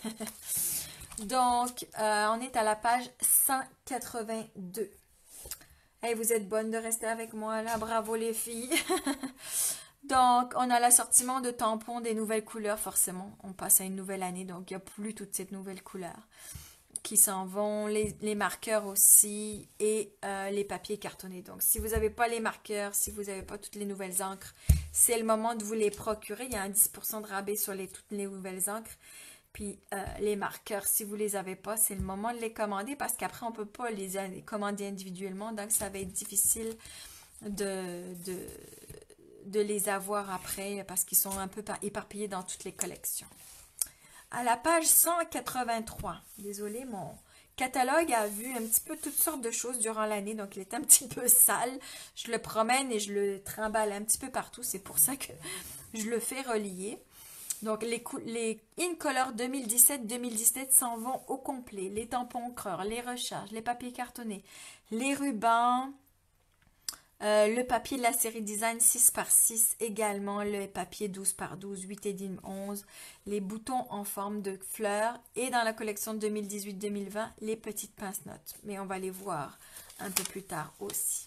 Donc, on est à la page 182. Hey, vous êtes bonnes de rester avec moi là. Bravo les filles. Donc, on a l'assortiment de tampons des nouvelles couleurs, forcément. On passe à une nouvelle année, donc il n'y a plus toutes ces nouvelles couleurs qui s'en vont, les marqueurs aussi et les papiers cartonnés. Donc, si vous n'avez pas les marqueurs, si vous n'avez pas toutes les nouvelles encres, c'est le moment de vous les procurer. Il y a un 10% de rabais sur toutes les nouvelles encres. Puis, les marqueurs, si vous ne les avez pas, c'est le moment de les commander parce qu'après, on ne peut pas les commander individuellement. Donc, ça va être difficile de les avoir après parce qu'ils sont un peu éparpillés dans toutes les collections. À la page 183, désolé, mon catalogue a vu un petit peu toutes sortes de choses durant l'année, donc il est un petit peu sale. Je le promène et je le trimballe un petit peu partout, c'est pour ça que je le fais relier. Donc les Incolor 2017 s'en vont au complet. Les tampons creurs, les recharges, les papiers cartonnés, les rubans, le papier de la série Design 6x6, également le papier 12x12, 8 et 10, 11, les boutons en forme de fleurs et dans la collection 2018-2020, les petites pince-notes. Mais on va les voir un peu plus tard aussi.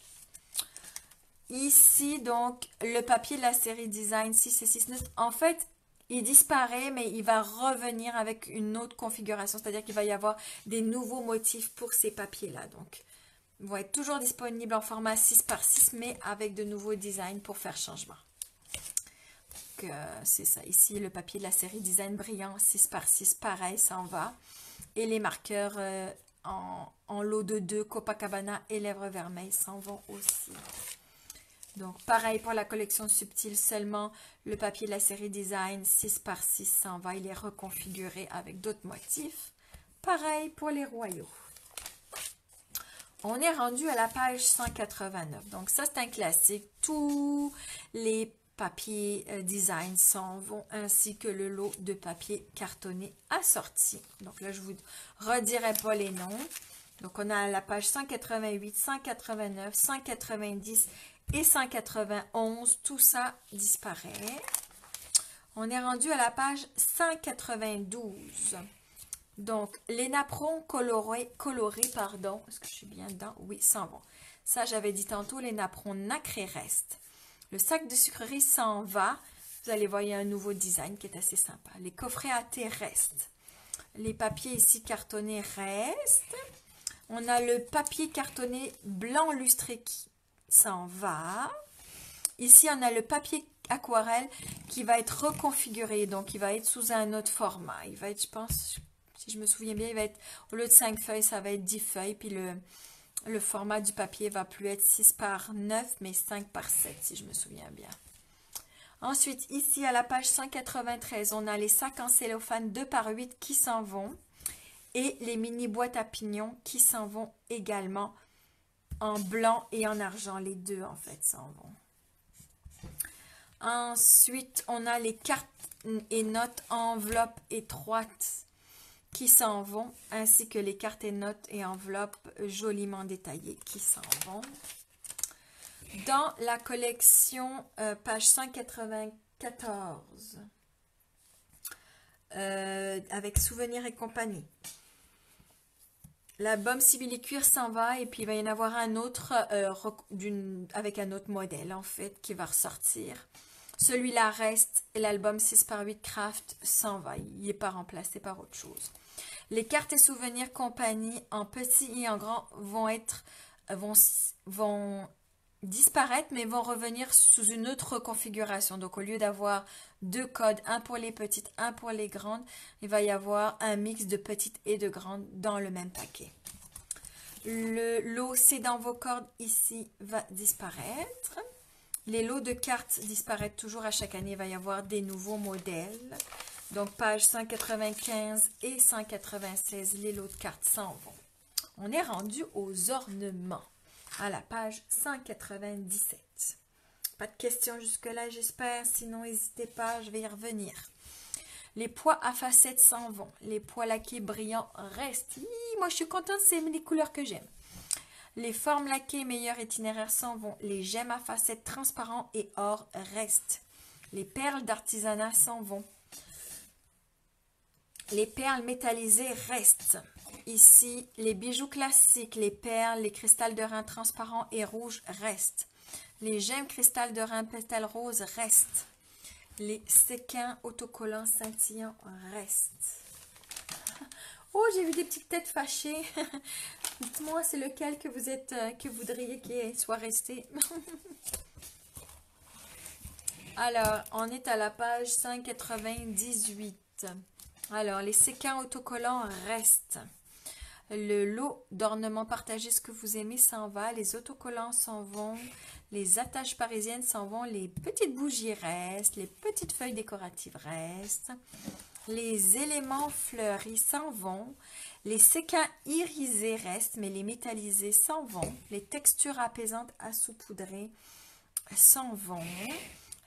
ici, donc, le papier de la série Design 6 et 6/9, en fait, il disparaît, mais il va revenir avec une autre configuration, c'est-à-dire qu'il va y avoir des nouveaux motifs pour ces papiers-là. Donc, ils vont être toujours disponibles en format 6x6, mais avec de nouveaux designs pour faire changement. C'est ça, ici, le papier de la série Design Brillant 6x6, pareil, s'en va. Et les marqueurs en lot de 2, Copacabana et Lèvres Vermeilles s'en vont aussi. Donc, pareil pour la collection subtile, seulement le papier de la série Design 6x6 s'en va. Il est reconfiguré avec d'autres motifs. Pareil pour les royaux. On est rendu à la page 189. Donc, ça, c'est un classique. Tous les papiers design s'en vont, ainsi que le lot de papier cartonné assorti. Donc là, je vous redirai pas les noms. Donc, on a la page 188, 189, 190 et 191. Tout ça disparaît. On est rendu à la page 192. Donc, les napperons colorés, pardon. Est-ce que je suis bien dedans? Oui, s'en vont. Ça, j'avais dit tantôt, les napperons nacrés restent. Le sac de sucrerie s'en va. Vous allez voir, il y a un nouveau design qui est assez sympa. Les coffrets à thé restent. Les papiers ici cartonnés restent. On a le papier cartonné blanc lustré qui s'en va. Ici, on a le papier aquarelle qui va être reconfiguré. Donc, il va être sous un autre format. Il va être, je pense, si je me souviens bien, il va être, au lieu de 5 feuilles, ça va être 10 feuilles. Puis le format du papier va plus être 6x9, mais 5x7, si je me souviens bien. Ensuite, ici, à la page 193, on a les sacs en cellophane 2x8 qui s'en vont. Et les mini boîtes à pignons qui s'en vont également en blanc et en argent. Les deux, en fait, s'en vont. Ensuite, on a les cartes et notes enveloppes étroites qui s'en vont, ainsi que les cartes et notes et enveloppes joliment détaillées qui s'en vont. Dans la collection, page 194, avec Souvenirs et compagnie. L'album Simili-Cuir s'en va et puis il va y en avoir un autre avec un autre modèle en fait qui va ressortir. Celui-là reste et l'album 6x8 Craft s'en va. Il n'est pas remplacé par autre chose. Les cartes et souvenirs compagnie en petit et en grand vont disparaître mais vont revenir sous une autre configuration. Donc au lieu d'avoir deux codes, un pour les petites, un pour les grandes, il va y avoir un mix de petites et de grandes dans le même paquet. Le lot C'est dans vos cordes ici va disparaître. Les lots de cartes disparaissent toujours à chaque année. Il va y avoir des nouveaux modèles. Donc, page 195 et 196, les lots de cartes s'en vont. On est rendu aux ornements à la page 197. Pas de questions jusque-là, j'espère. Sinon, n'hésitez pas, je vais y revenir. Les pois à facettes s'en vont. Les pois laqués brillants restent. Moi, je suis contente, c'est les couleurs que j'aime. Les formes laquées meilleur itinéraire s'en vont. Les gemmes à facettes transparents et or restent. Les perles d'artisanat s'en vont. Les perles métallisées restent. Ici, les bijoux classiques, les perles, les cristals de rein transparents et rouges restent. Les gemmes cristal de rein pétales roses restent. Les séquins autocollants scintillants restent. Oh, j'ai vu des petites têtes fâchées. Dites-moi, c'est lequel que vous êtes, que vous voudriez qu'il soit resté. Alors, on est à la page 198. Alors, les séquins autocollants restent. Le lot d'ornements partagés, ce que vous aimez, s'en va. Les autocollants s'en vont. Les attaches parisiennes s'en vont. Les petites bougies restent. Les petites feuilles décoratives restent. Les éléments fleuris s'en vont. Les séquins irisés restent, mais les métallisés s'en vont. Les textures apaisantes à saupoudrer s'en vont.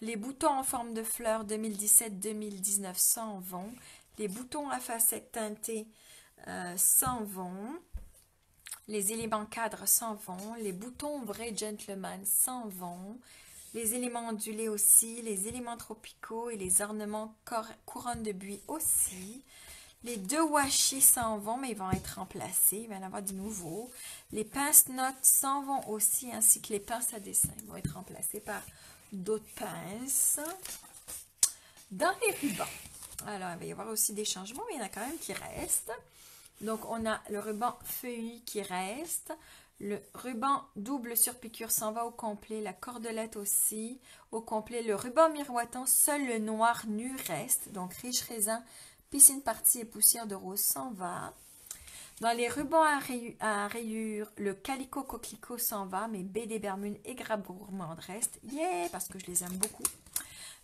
Les boutons en forme de fleurs 2017-2019 s'en vont. Les boutons à facettes teintées s'en vont. Les éléments cadres s'en vont. Les boutons vrais gentleman s'en vont. Les éléments ondulés aussi. Les éléments tropicaux et les ornements couronne de buis aussi. Les deux washi s'en vont, mais ils vont être remplacés. Il va y en avoir de nouveaux. Les pince-notes s'en vont aussi, ainsi que les pinces à dessin. Ils vont être remplacés par d'autres pinces. Dans les rubans, alors il va y avoir aussi des changements, mais il y en a quand même qui restent. Donc, on a le ruban feuillu qui reste. Le ruban double surpiqûre s'en va au complet. La cordelette aussi au complet. Le ruban miroitant, seul le noir nu reste. Donc, riche raisin, piscine partie et poussière de rose s'en va. Dans les rubans à rayures, le calico coquelicot s'en va. Mais baie des Bermudes et grappe gourmande restent. Yeah, parce que je les aime beaucoup.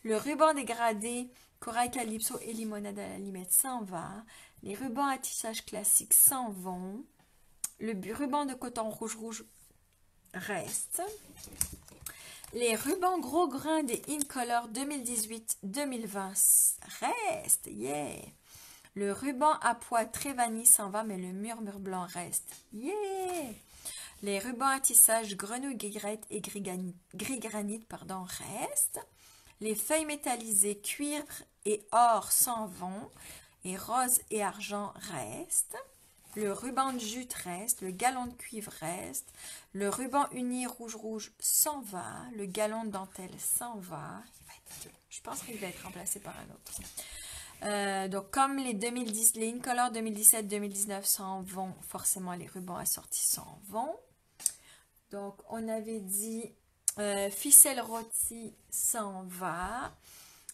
Le ruban dégradé, corail calypso et limonade à la limette s'en va. Les rubans à tissage classique s'en vont. Le ruban de coton rouge reste. Les rubans gros grains des Incolor 2018-2020 restent. Yeah! Le ruban à pois très vanille s'en va, mais le murmure blanc reste. Yeah! Les rubans à tissage grenouille gris et gris granit restent. Les feuilles métallisées cuivre et or s'en vont. Et rose et argent restent. Le ruban de jute reste. Le galon de cuivre reste. Le ruban uni rouge s'en va. Le galon de dentelle s'en va. Je pense qu'il va être remplacé par un autre. Donc, comme les Incolor 2017-2019 s'en vont, forcément les rubans assortis s'en vont. Donc, on avait dit ficelle rôtie s'en va.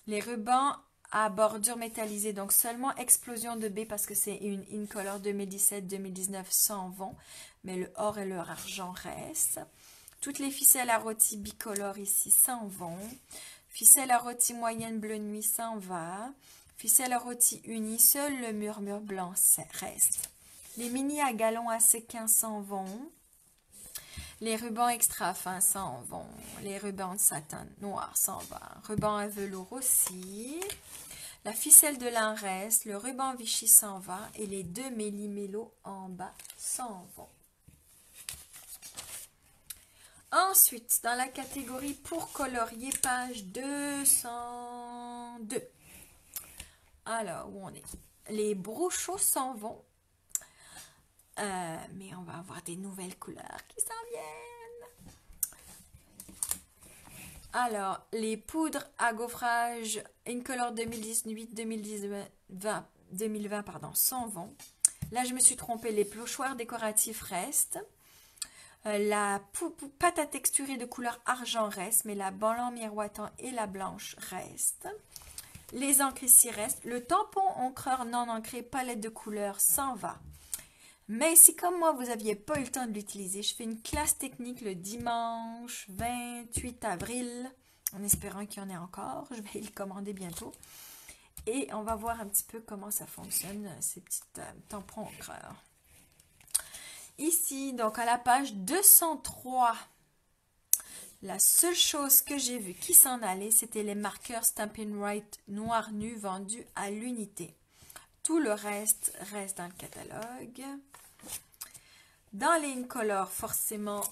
Les rubans à bordure métallisée, donc seulement explosion de baie parce que c'est une Incolor 2017-2019 s'en vont, mais le or et le argent restent. Toutes les ficelles à rôti bicolore ici s'en vont. Ficelle à rôti moyenne bleu nuit s'en va. Ficelle à rôti unie, seul le murmure blanc reste. Les mini à galon à séquin s'en vont. Les rubans extra fins s'en vont. Les rubans de satin noir s'en va. Ruban à velours aussi. La ficelle de lin reste. Le ruban Vichy s'en va. Et les deux méli-mélo en bas s'en vont. Ensuite, dans la catégorie pour colorier, page 202. Alors, où on est? Les brochaux s'en vont. Mais on va avoir des nouvelles couleurs qui s'en viennent. Alors, les poudres à gaufrage Incolor 2018-2020 s'en vont. Là, je me suis trompée. Les pochoirs décoratifs restent. La pâte à texturer de couleur argent reste, mais la blanc miroitant et la blanche restent. Les encres ici restent. Le tampon encreur non ancré palette de couleurs s'en va. Mais si comme moi, vous n'aviez pas eu le temps de l'utiliser, je fais une classe technique le dimanche 28 avril, en espérant qu'il y en ait encore. Je vais le commander bientôt. Et on va voir un petit peu comment ça fonctionne, ces petits tampons encreurs. Ici, donc à la page 203, la seule chose que j'ai vue qui s'en allait, c'était les marqueurs Stampin' Right noir nu vendus à l'unité. Tout le reste reste dans le catalogue. Dans les Incolor, forcément,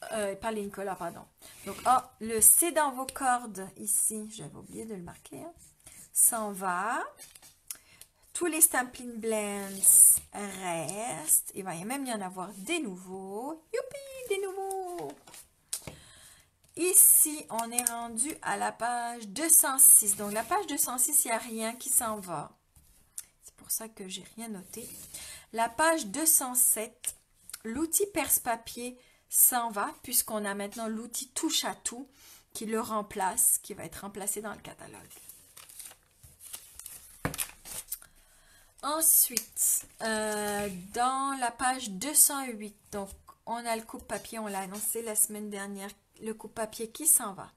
pas les Incolor, pardon. Donc, le C'est dans vos cordes, ici, j'avais oublié de le marquer, s'en va. Tous les Stampin' Blends restent. Il va même y en avoir des nouveaux. Youpi, des nouveaux! Ici, on est rendu à la page 206. Donc, la page 206, il n'y a rien qui s'en va. C'est pour ça que j'ai rien noté. La page 207, l'outil perce-papier s'en va, puisqu'on a maintenant l'outil touche à tout qui le remplace, qui va être remplacé dans le catalogue. Ensuite, dans la page 208, donc on a le coupe-papier, on l'a annoncé la semaine dernière, le coupe-papier qui s'en va.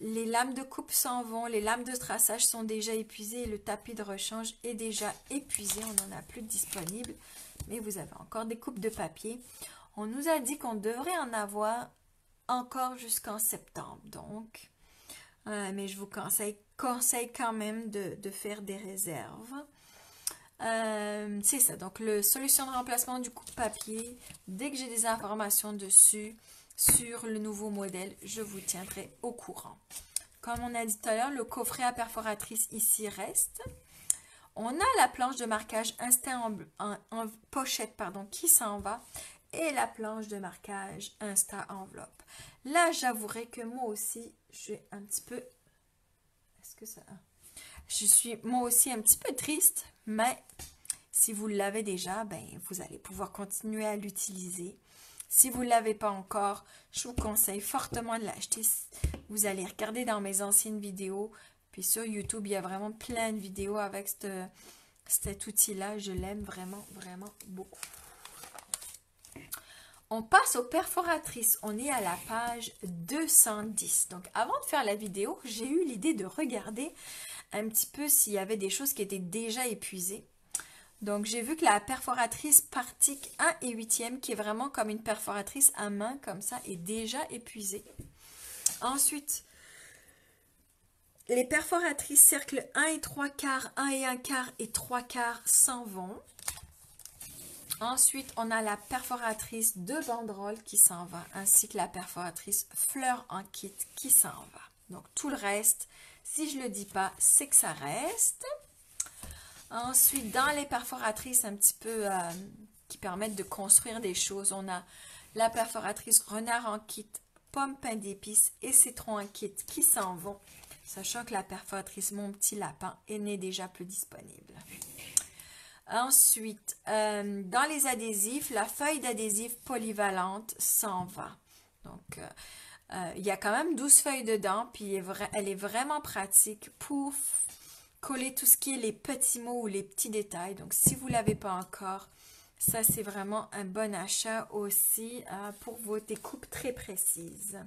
Les lames de coupe s'en vont, les lames de traçage sont déjà épuisées et le tapis de rechange est déjà épuisé, on n'en a plus de disponible, mais vous avez encore des coupes de papier. On nous a dit qu'on devrait en avoir encore jusqu'en septembre, donc, mais je vous conseille quand même de faire des réserves. C'est ça, donc la solution de remplacement du coupe-papier, dès que j'ai des informations dessus, sur le nouveau modèle, je vous tiendrai au courant. Comme on a dit tout à l'heure, le coffret à perforatrice ici reste. On a la planche de marquage Insta en pochette, pardon, qui s'en va. Et la planche de marquage Insta enveloppe. Là, j'avouerai que moi aussi, je suis un petit peu... Est-ce que ça... Je suis moi aussi un petit peu triste, mais si vous l'avez déjà, ben, vous allez pouvoir continuer à l'utiliser. Si vous ne l'avez pas encore, je vous conseille fortement de l'acheter. Vous allez regarder dans mes anciennes vidéos. Puis sur YouTube, il y a vraiment plein de vidéos avec cet outil-là. Je l'aime vraiment, vraiment beaucoup. On passe aux perforatrices. On est à la page 210. Donc, avant de faire la vidéo, j'ai eu l'idée de regarder un petit peu s'il y avait des choses qui étaient déjà épuisées. Donc, j'ai vu que la perforatrice Partic 1 et 8e, qui est vraiment comme une perforatrice à main, comme ça, est déjà épuisée. Ensuite, les perforatrices cercle 1 et 3/4, 1 et 1/4 et 3/4 s'en vont. Ensuite, on a la perforatrice de banderole qui s'en va, ainsi que la perforatrice fleur en kit qui s'en va. Donc, tout le reste, si je ne le dis pas, c'est que ça reste. Ensuite, dans les perforatrices un petit peu qui permettent de construire des choses, on a la perforatrice renard en kit, pomme, pain d'épices et citron en kit qui s'en vont, sachant que la perforatrice mon petit lapin n'est déjà plus disponible. Ensuite, dans les adhésifs, la feuille d'adhésif polyvalente s'en va. Donc, il y a quand même 12 feuilles dedans, puis elle est vraiment pratique pour coller tout ce qui est les petits mots ou les petits détails. Donc, si vous ne l'avez pas encore, ça c'est vraiment un bon achat aussi pour vos découpes très précises.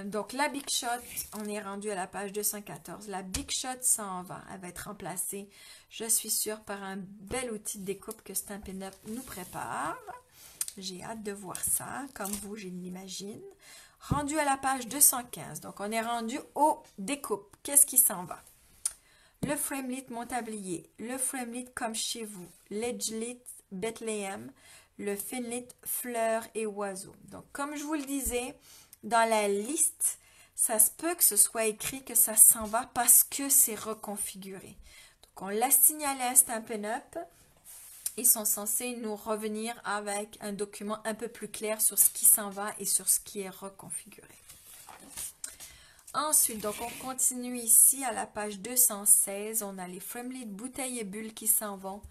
Donc, la Big Shot, on est rendu à la page 214. La Big Shot s'en va. Elle va être remplacée, je suis sûre, par un bel outil de découpe que Stampin' Up nous prépare. J'ai hâte de voir ça, comme vous, je l'imagine. Rendu à la page 215. Donc, on est rendu aux découpes. Qu'est-ce qui s'en va? Le Framelit Montablier, le Framelit Comme Chez Vous, l'Edgelit Bethléem, le Finlit Fleurs et Oiseaux. Donc, comme je vous le disais, dans la liste, ça se peut que ce soit écrit que ça s'en va parce que c'est reconfiguré. Donc, on l'a signalé à Stampin' Up. Ils sont censés nous revenir avec un document un peu plus clair sur ce qui s'en va et sur ce qui est reconfiguré. Ensuite, donc on continue ici à la page 216. On a les Framelit bouteilles et bulles qui s'en vont,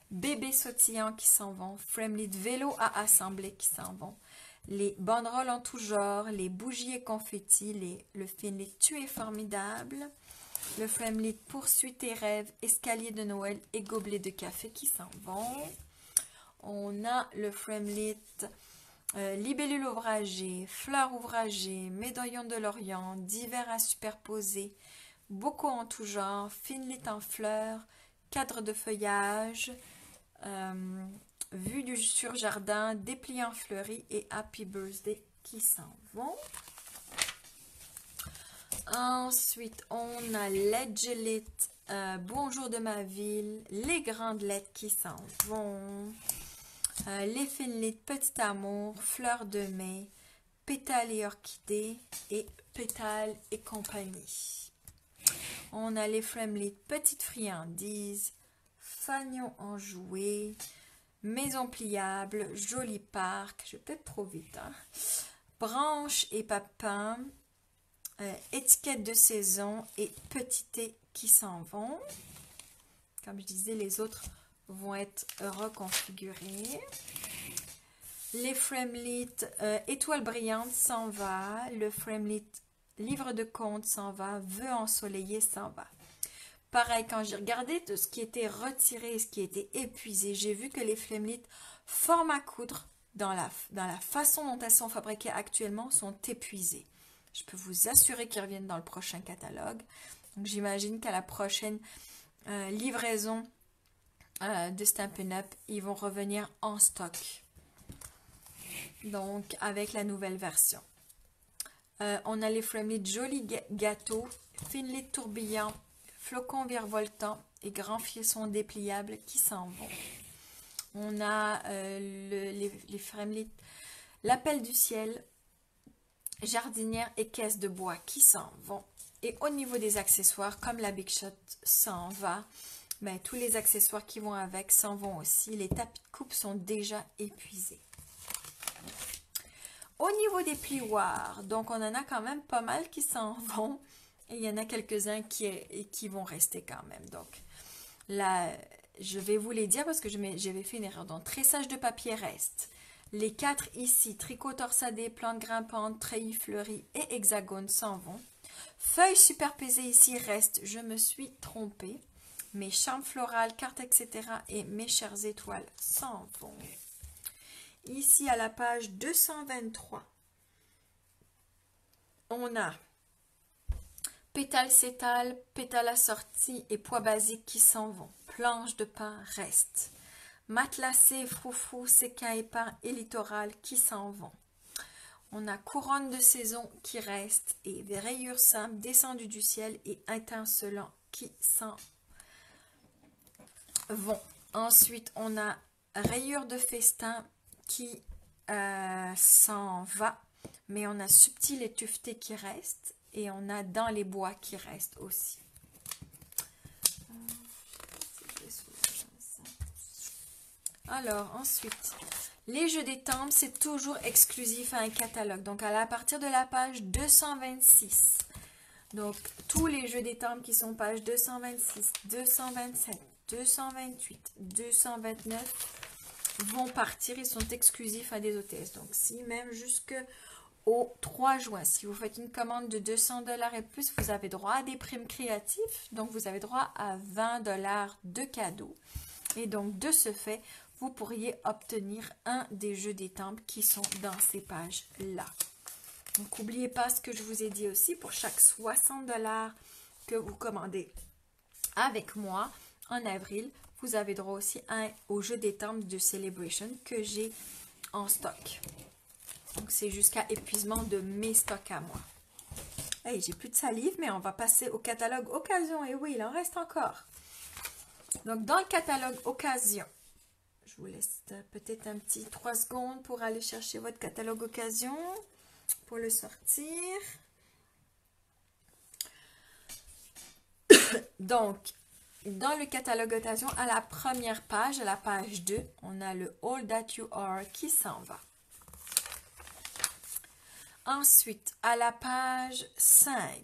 bébés sautillants qui s'en vont, Framelit vélo à assembler qui s'en vont, les banderoles en tout genre, les bougies et confettis, le Finlit Tu es formidable, le Framelit poursuite et rêve, escalier de Noël et gobelet de café qui s'en vont. On a le Framelit libellule ouvragée, fleurs ouvragées, médaillon de l'Orient, divers à superposer, bocaux en tout genre, Finlit en fleurs, cadre de feuillage, vue du surjardin, dépliants fleuris et Happy Birthday qui s'en vont. Ensuite, on a l'Edgelit, Bonjour de ma ville, les grandes lettres qui s'en vont. Les Finlit Petit Amour, Fleurs de mai, Pétales et Orchidées et Pétales et compagnie. On a les Framelit Petites Friandises, Fanion en jouet, Maison pliable, Joli Parc, je vais peut-être trop vite, hein? Branches et papins, Étiquette de saison et Petit thé qui s'en vont. Comme je disais, les autres vont être reconfigurés. Les Framelit Étoile brillante s'en va. Le Framelit Livre de compte s'en va. Vœux ensoleillés s'en va. Pareil, quand j'ai regardé de ce qui était retiré et ce qui était épuisé, j'ai vu que les Framelit forme à coudre dans la façon dont elles sont fabriquées actuellement sont épuisées. Je peux vous assurer qu'ils reviennent dans le prochain catalogue. Donc j'imagine qu'à la prochaine livraison de Stampin' Up, ils vont revenir en stock. Donc, avec la nouvelle version. On a les Framelit Joli Gâteau, Finlit Tourbillon, Flocons Virevoltants et Grands Frissons dépliables qui s'en vont. On a les Framelit L'Appel du ciel, Jardinière et Caisse de bois qui s'en vont. Et au niveau des accessoires, comme la Big Shot s'en va, ben, tous les accessoires qui vont avec s'en vont aussi. Les tapis de coupe sont déjà épuisés. Au niveau des plioirs, donc on en a quand même pas mal qui s'en vont. Et il y en a quelques-uns qui vont rester quand même. Donc là, je vais vous les dire parce que j'avais fait une erreur. Donc tressage de papier reste. Les 4 ici, tricot torsadé, plante grimpante, treillis fleuri et hexagone s'en vont. Feuilles superposées ici restent. Je me suis trompée. Mes charmes florales, cartes, etc. et mes chères étoiles s'en vont. Ici, à la page 223, on a pétales cétales, pétales assortis et pois basiques qui s'en vont. Planche de pain reste. Matelassé, froufrou, séquin épars et littoral qui s'en vont. On a couronne de saison qui reste et des rayures simples descendues du ciel et étincelants qui s'en vont. Ensuite, on a rayures de festin qui s'en va, mais on a subtil et tufté qui reste et on a dans les bois qui reste aussi. Alors, ensuite, les jeux des temples, c'est toujours exclusif à un catalogue. Donc, à partir de la page 226. Donc, tous les jeux des temples qui sont page 226, 227, 228, 229 vont partir. Ils sont exclusifs à des hôtesses. Donc, si même jusqu'au 3 juin, si vous faites une commande de 200 $ et plus, vous avez droit à des primes créatives. Donc, vous avez droit à 20 $ de cadeaux. Et donc, de ce fait, vous pourriez obtenir un des jeux des temples qui sont dans ces pages-là. Donc, n'oubliez pas ce que je vous ai dit aussi, pour chaque 60 $ que vous commandez avec moi en avril, vous avez droit aussi au jeu des temples de Celebration que j'ai en stock. Donc, c'est jusqu'à épuisement de mes stocks à moi. Hey, j'ai plus de salive, mais on va passer au catalogue occasion. Et oui, il en reste encore. Donc, dans le catalogue occasion, je vous laisse peut-être un petit 3 secondes pour aller chercher votre catalogue occasion, pour le sortir. Donc, dans le catalogue occasion, à la première page, à la page 2, on a le All That You Are qui s'en va. Ensuite, à la page 5,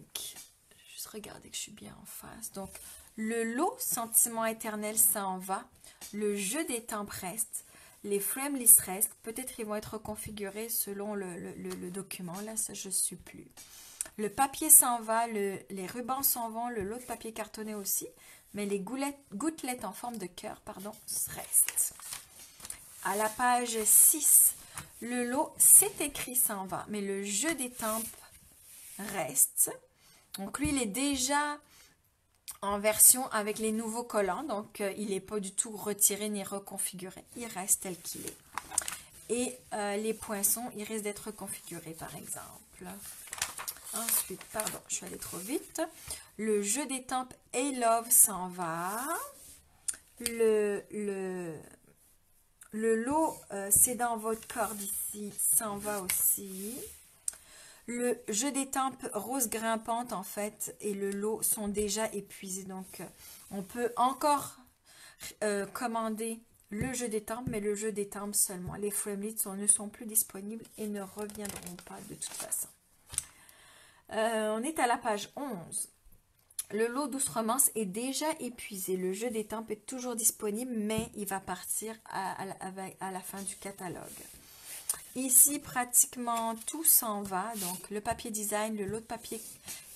juste regarder que je suis bien en face. Donc, le lot Sentiment éternel s'en va. Le jeu des tempes reste. Les frameless restent. Peut-être ils vont être configurés selon le document. Là, ça, je ne suis plus. Le papier s'en va. Les rubans s'en vont. Le lot de papier cartonné aussi. Mais les gouttelettes en forme de cœur, pardon, restent. À la page 6, le lot C'est écrit s'en va. Mais le jeu des tempes reste. Donc, lui, il est déjà en version avec les nouveaux collants, donc il n'est pas du tout retiré ni reconfiguré, il reste tel qu'il est. Et les poinçons, ils risquent d'être configurés par exemple. Ensuite, pardon, je suis allée trop vite. Le jeu des tempes Hey Love s'en va. Le lot C'est dans votre corde ici s'en va aussi. Le jeu des tempes rose grimpante, en fait, et le lot sont déjà épuisés. Donc, on peut encore commander le jeu des tempes, mais le jeu des tempes seulement. Les framelits ne sont plus disponibles et ne reviendront pas de toute façon. On est à la page 11. Le lot Douce Romance est déjà épuisé. Le jeu des tempes est toujours disponible, mais il va partir à la fin du catalogue. Ici, pratiquement tout s'en va. Donc, le papier design, le lot de papier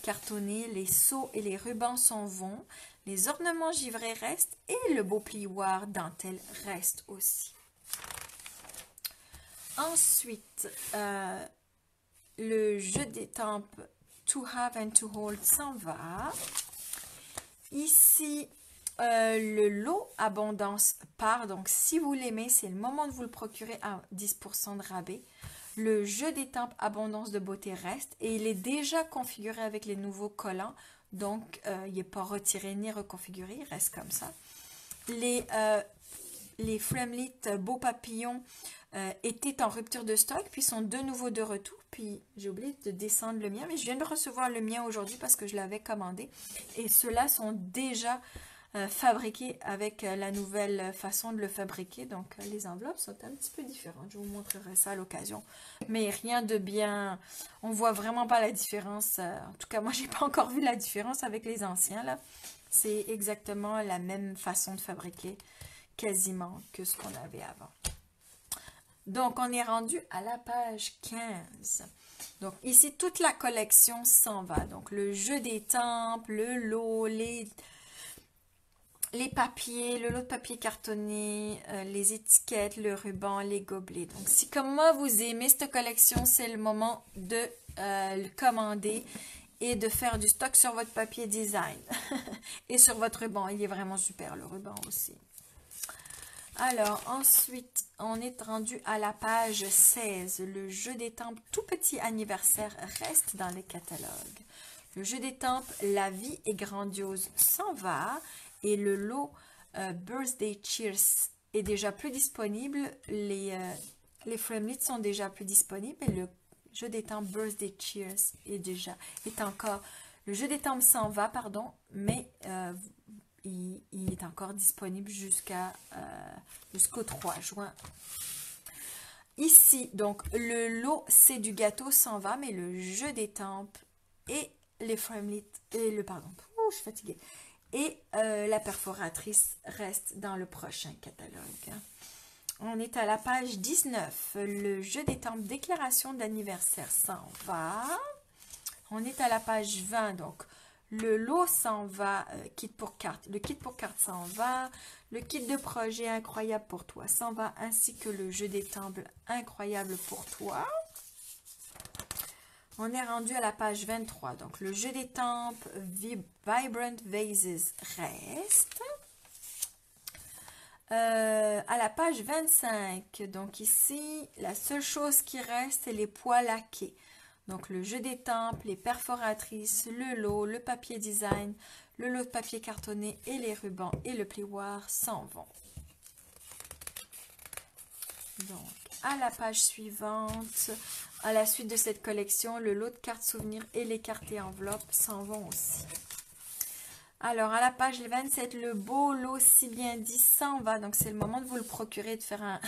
cartonné, les seaux et les rubans s'en vont. Les ornements givrés restent et le beau plioir dentelle reste aussi. Ensuite, le jeu des tempes To Have and To Hold s'en va. Ici, le lot Abondance part. Donc, si vous l'aimez, c'est le moment de vous le procurer à 10% de rabais. Le jeu des tempes Abondance de beauté reste et il est déjà configuré avec les nouveaux collants. Donc, il n'est pas retiré ni reconfiguré. Il reste comme ça. Les framelits Beau Papillon étaient en rupture de stock, puis sont de nouveau de retour. Puis j'ai oublié de descendre le mien, mais je viens de recevoir le mien aujourd'hui parce que je l'avais commandé. Et ceux-là sont déjà fabriqués avec la nouvelle façon de le fabriquer. Donc les enveloppes sont un petit peu différentes. Je vous montrerai ça à l'occasion. Mais rien de bien... On voit vraiment pas la différence. En tout cas, moi, j'ai pas encore vu la différence avec les anciens, là. C'est exactement la même façon de fabriquer quasiment que ce qu'on avait avant. Donc, on est rendu à la page 15. Donc, ici, toute la collection s'en va. Donc, le jeu des temples, le lot, les papiers, le lot de papier cartonné, les étiquettes, le ruban, les gobelets. Donc, si comme moi, vous aimez cette collection, c'est le moment de le commander et de faire du stock sur votre papier design et sur votre ruban. Il est vraiment super, le ruban aussi. Alors, ensuite, on est rendu à la page 16. Le jeu des temples tout petit anniversaire reste dans les catalogues. Le jeu des temples La vie est grandiose s'en va et le lot Birthday Cheers est déjà plus disponible. Les Frameleets sont déjà plus disponibles et le jeu des temples Birthday Cheers est encore... Le jeu des temples s'en va, pardon, mais il est encore disponible jusqu'au 3 juin. Ici, donc, le lot c'est du gâteau s'en va, mais le jeu des temples et les Frameleets, je suis fatiguée, et la perforatrice reste dans le prochain catalogue. On est à la page 19. Le jeu des temples déclaration d'anniversaire s'en va. On est à la page 20, donc le lot s'en va, kit pour carte. Le kit pour carte s'en va. Le kit de projet incroyable pour toi s'en va, ainsi que le jeu des temples incroyable pour toi. On est rendu à la page 23. Donc, le jeu des temples Vibrant Vases reste. À la page 25, donc ici, la seule chose qui reste, c'est les pois laqués. Donc, le jeu des temples, les perforatrices, le lot, le papier design, le lot de papier cartonné et les rubans et le plioir s'en vont. Donc, à la page suivante, à la suite de cette collection, le lot de cartes souvenirs et les cartes et enveloppes s'en vont aussi. Alors, à la page 27, le beau lot si bien dit s'en va. Donc, c'est le moment de vous le procurer, de faire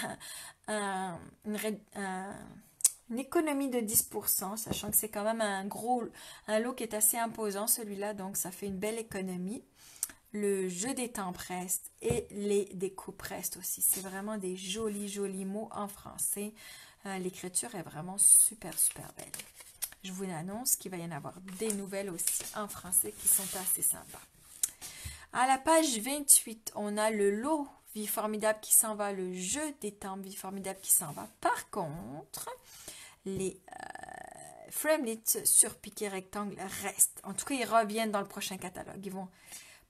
une économie de 10%, sachant que c'est quand même un lot qui est assez imposant, celui-là. Donc, ça fait une belle économie. Le jeu des temples reste et les découpes restent aussi. C'est vraiment des jolis, jolis mots en français. L'écriture est vraiment super, super belle. Je vous annonce qu'il va y en avoir des nouvelles aussi en français qui sont assez sympas. À la page 28, on a le lot Vie formidable qui s'en va, le jeu des temples Vie formidable qui s'en va. Par contre, les Frameleets sur piqué rectangle restent. En tout cas, ils reviennent dans le prochain catalogue. Ils vont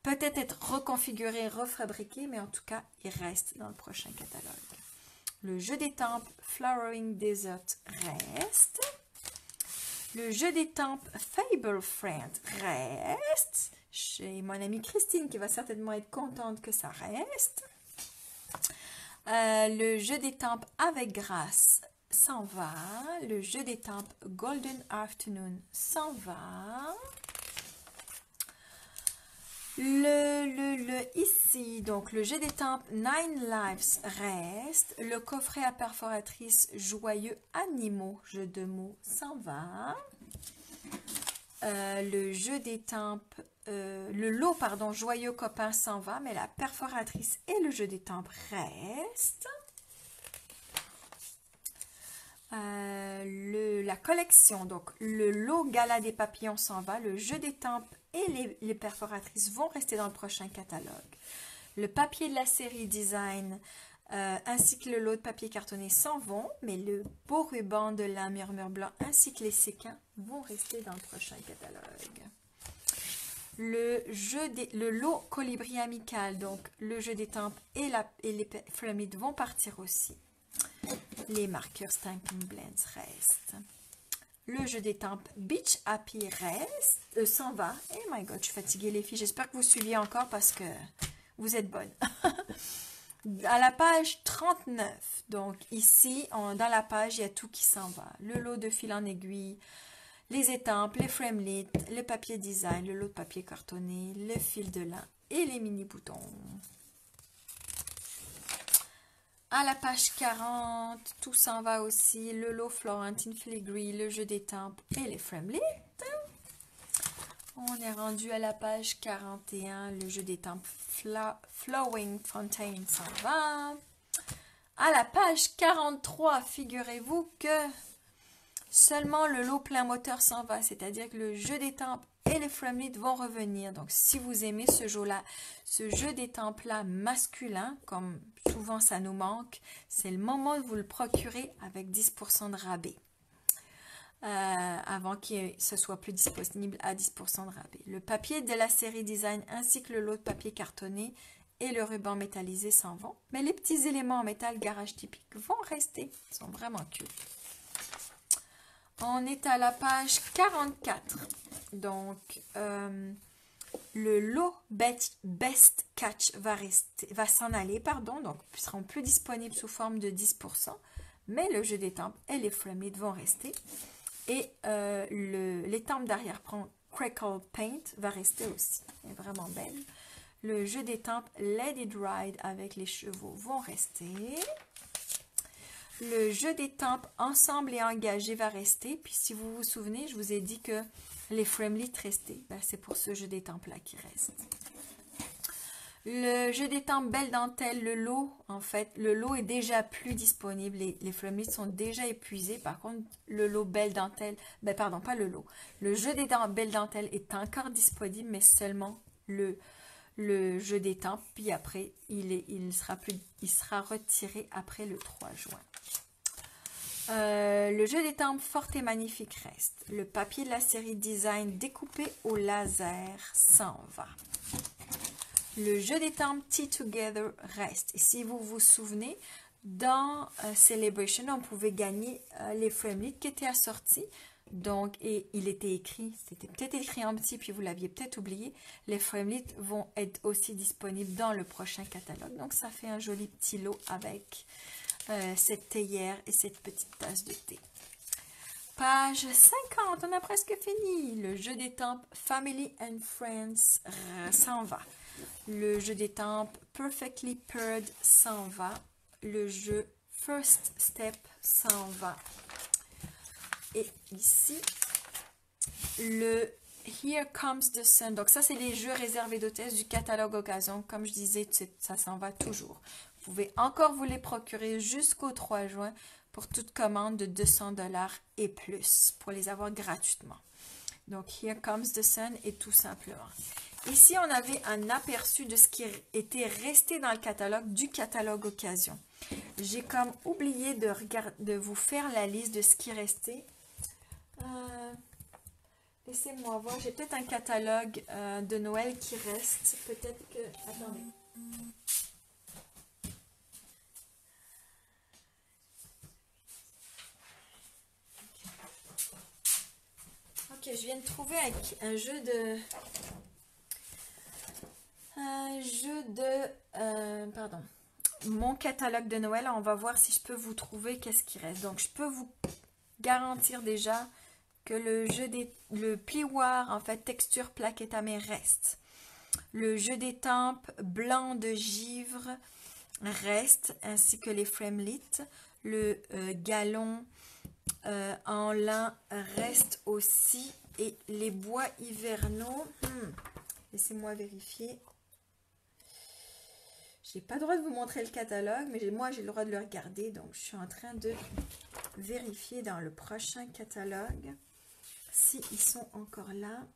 peut-être être reconfigurés, refabriqués, mais en tout cas, ils restent dans le prochain catalogue. Le jeu des temples Flowering Desert reste. Le jeu des temples Fable Friend reste. J'ai mon amie Christine qui va certainement être contente que ça reste. Le jeu des temples Avec grâce s'en va. Le jeu des temples Golden Afternoon s'en va. Ici, donc le jeu des temples Nine Lives reste. Le coffret à perforatrice Joyeux Animaux, jeu de mots, s'en va. Le jeu des temples, le lot, pardon, Joyeux Copain s'en va, mais la perforatrice et le jeu des temples restent. La collection, donc le lot Gala des papillons s'en va, le jeu des temples et les perforatrices vont rester dans le prochain catalogue. Le papier de la série design ainsi que le lot de papier cartonné s'en vont, mais le beau ruban de la murmure blanc ainsi que les séquins vont rester dans le prochain catalogue. Le lot colibri amical, donc le jeu des temples et les Frameleets vont partir aussi. Les marqueurs Stampin' Blends restent. Le jeu des temples Beach Happy reste, s'en va. Oh my god, je suis fatiguée les filles. J'espère que vous suiviez encore parce que vous êtes bonnes. à la page 39. Donc ici, dans la page, il y a tout qui s'en va. Le lot de fil en aiguille, les étampes, les framelits, le papier design, le lot de papier cartonné, le fil de lin et les mini boutons. À la page 40, tout s'en va aussi. Le lot Florentine Filigree, le jeu d'étampes et les framelits. On est rendu à la page 41. Le jeu d'étampes Flowing Fountain s'en va. À la page 43, figurez-vous que seulement le lot plein moteur s'en va. C'est-à-dire que le jeu d'étampes et les framelits vont revenir. Donc, si vous aimez ce jeu d'étampes-là masculin, comme souvent ça nous manque, c'est le moment de vous le procurer avec 10% de rabais. Avant que ce soit plus disponible à 10% de rabais. Le papier de la série design ainsi que le lot de papier cartonné et le ruban métallisé s'en vont. Mais les petits éléments en métal garage typique vont rester. Ils sont vraiment cute. On est à la page 44. Donc, le lot Best Catch va s'en aller, donc ils seront plus disponibles sous forme de 10%, mais le jeu d'étampes et les framelits vont rester. Et l'étampe d'arrière-plan Crackle Paint va rester aussi. Elle est vraiment belle. Le jeu d'étampes Let It Ride avec les chevaux vont rester. Le jeu d'étampes Ensemble et Engagé va rester. Puis si vous vous souvenez, je vous ai dit que les framelits restaient. Ben, c'est pour ce jeu d'étampes-là qui reste. Le jeu d'étampes Belle Dentelle, le lot est déjà plus disponible. Les framelits sont déjà épuisés. Par contre, le lot Belle Dentelle, pardon, pas le lot. Le jeu d'étampes Belle Dentelle est encore disponible, mais seulement le jeu d'étampes. Puis après, il sera retiré après le 3 juin. Le jeu d'étampes Forte et Magnifique reste. Le papier de la série Design découpé au laser s'en va. Le jeu d'étampes Tea Together reste. Et si vous vous souvenez, dans Celebration, on pouvait gagner les framelits qui étaient assortis. Donc, et il était écrit, c'était peut-être écrit en petit, puis vous l'aviez peut-être oublié. Les framelits vont être aussi disponibles dans le prochain catalogue. Donc, ça fait un joli petit lot avec cette théière et cette petite tasse de thé. Page 50, on a presque fini. Le jeu d'étampes Family and Friends s'en va. Le jeu d'étampes Perfectly Paired s'en va. Le jeu First Step s'en va. Et ici, le Here Comes the Sun. Donc ça, c'est les jeux réservés d'hôtesse du catalogue occasion. Comme je disais, ça s'en va toujours. Vous pouvez encore vous les procurer jusqu'au 3 juin pour toute commande de 200 $ et plus pour les avoir gratuitement. Donc, Here Comes the Sun et tout simplement. Ici, on avait un aperçu de ce qui était resté dans le catalogue du catalogue occasion. J'ai comme oublié de vous faire la liste de ce qui restait. Laissez-moi voir. J'ai peut-être un catalogue de Noël qui reste. Peut-être que... Attendez. Ok, je viens de trouver un jeu de... pardon. Mon catalogue de Noël, on va voir si je peux vous trouver qu'est-ce qui reste. Donc, je peux vous garantir déjà que le plioir, en fait, texture plaque étamée reste. Le jeu d'étampes blanc de givre reste, ainsi que les framelits. Le galon en lin reste aussi. Et les bois hivernaux, laissez-moi vérifier. Je n'ai pas le droit de vous montrer le catalogue, mais moi j'ai le droit de le regarder. Donc je suis en train de vérifier dans le prochain catalogue s'ils sont encore là.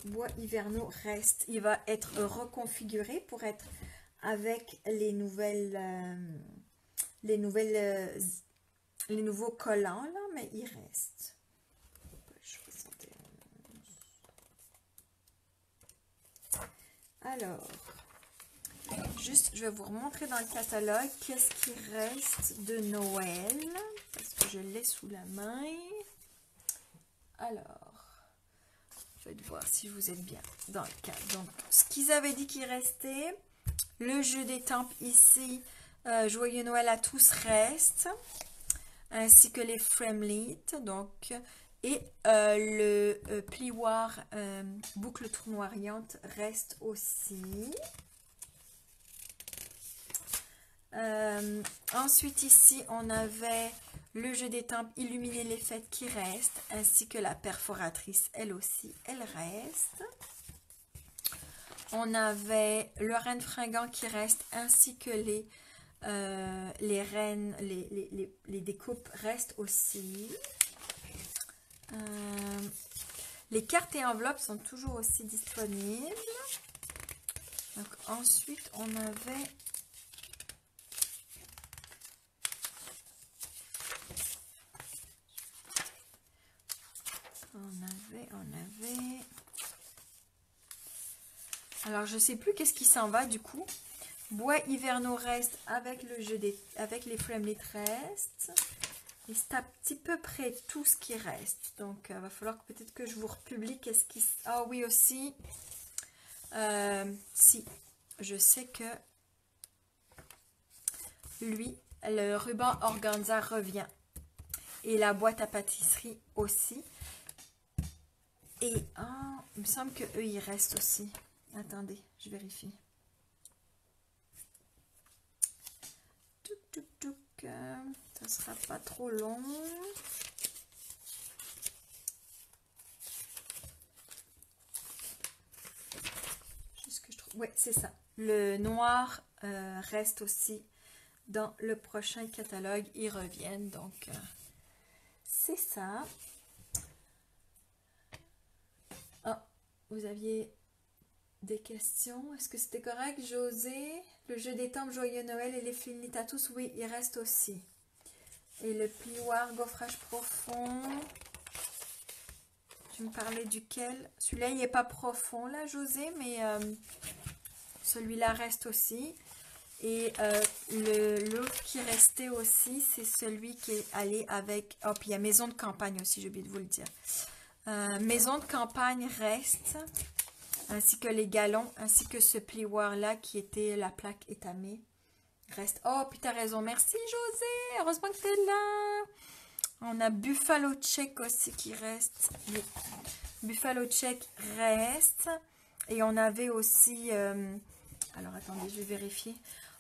Bois hivernaux reste. Il va être reconfiguré pour être avec les nouveaux collants là, mais il reste. Alors, juste, je vais vous remontrer dans le catalogue qu'est-ce qui reste de Noël, parce que je l'ai sous la main. Alors, je vais voir si vous êtes bien dans le cadre. Donc, ce qu'ils avaient dit qu'il restait, Le jeu d'étampes ici, Joyeux Noël à tous reste, ainsi que les Frameleet, donc, et le plioir boucle tournoyante reste aussi. Ensuite ici, on avait le jeu d'étampes Illuminer les fêtes qui reste, ainsi que la perforatrice, elle aussi, elle reste. On avait le renne fringant qui reste, ainsi que les rennes, les découpes restent aussi. Les cartes et enveloppes sont toujours aussi disponibles. Donc, ensuite, on avait... Alors, je sais plus qu'est-ce qui s'en va du coup. Bois hivernaux reste avec le jeu avec les Frameleet reste. Et c'est à petit peu près tout ce qui reste. Donc, il va falloir peut-être que je vous republie qu'est-ce qui... Ah oui, aussi. Si, je sais que lui, le ruban organza revient. Et la boîte à pâtisserie aussi. Et il me semble que eux, ils restent aussi. Attendez, je vérifie. Touc, touc, touc. Ça sera pas trop long. Juste que je trouve. Ouais, c'est ça. Le noir reste aussi dans le prochain catalogue. Ils reviennent, donc c'est ça. Ah, vous aviez des questions? Est-ce que c'était correct, José? Le jeu d'étampes Joyeux Noël et les Frameleet à tous, oui, il reste aussi. Et le plioir gaufrage profond. Tu me parlais duquel? Celui-là, il n'est pas profond, là, José, mais celui-là reste aussi. Et l'autre qui restait aussi, c'est celui qui est allé avec... Oh, puis il y a Maison de campagne aussi, j'ai oublié de vous le dire. Maison de campagne reste, ainsi que les galons, ainsi que ce plioir-là qui était la plaque étamée. Reste. Oh, puis t'as raison. Merci, José. Heureusement que t'es là. On a Buffalo Check aussi qui reste. Oui. Buffalo Check reste. Et on avait aussi... alors, attendez, je vais vérifier.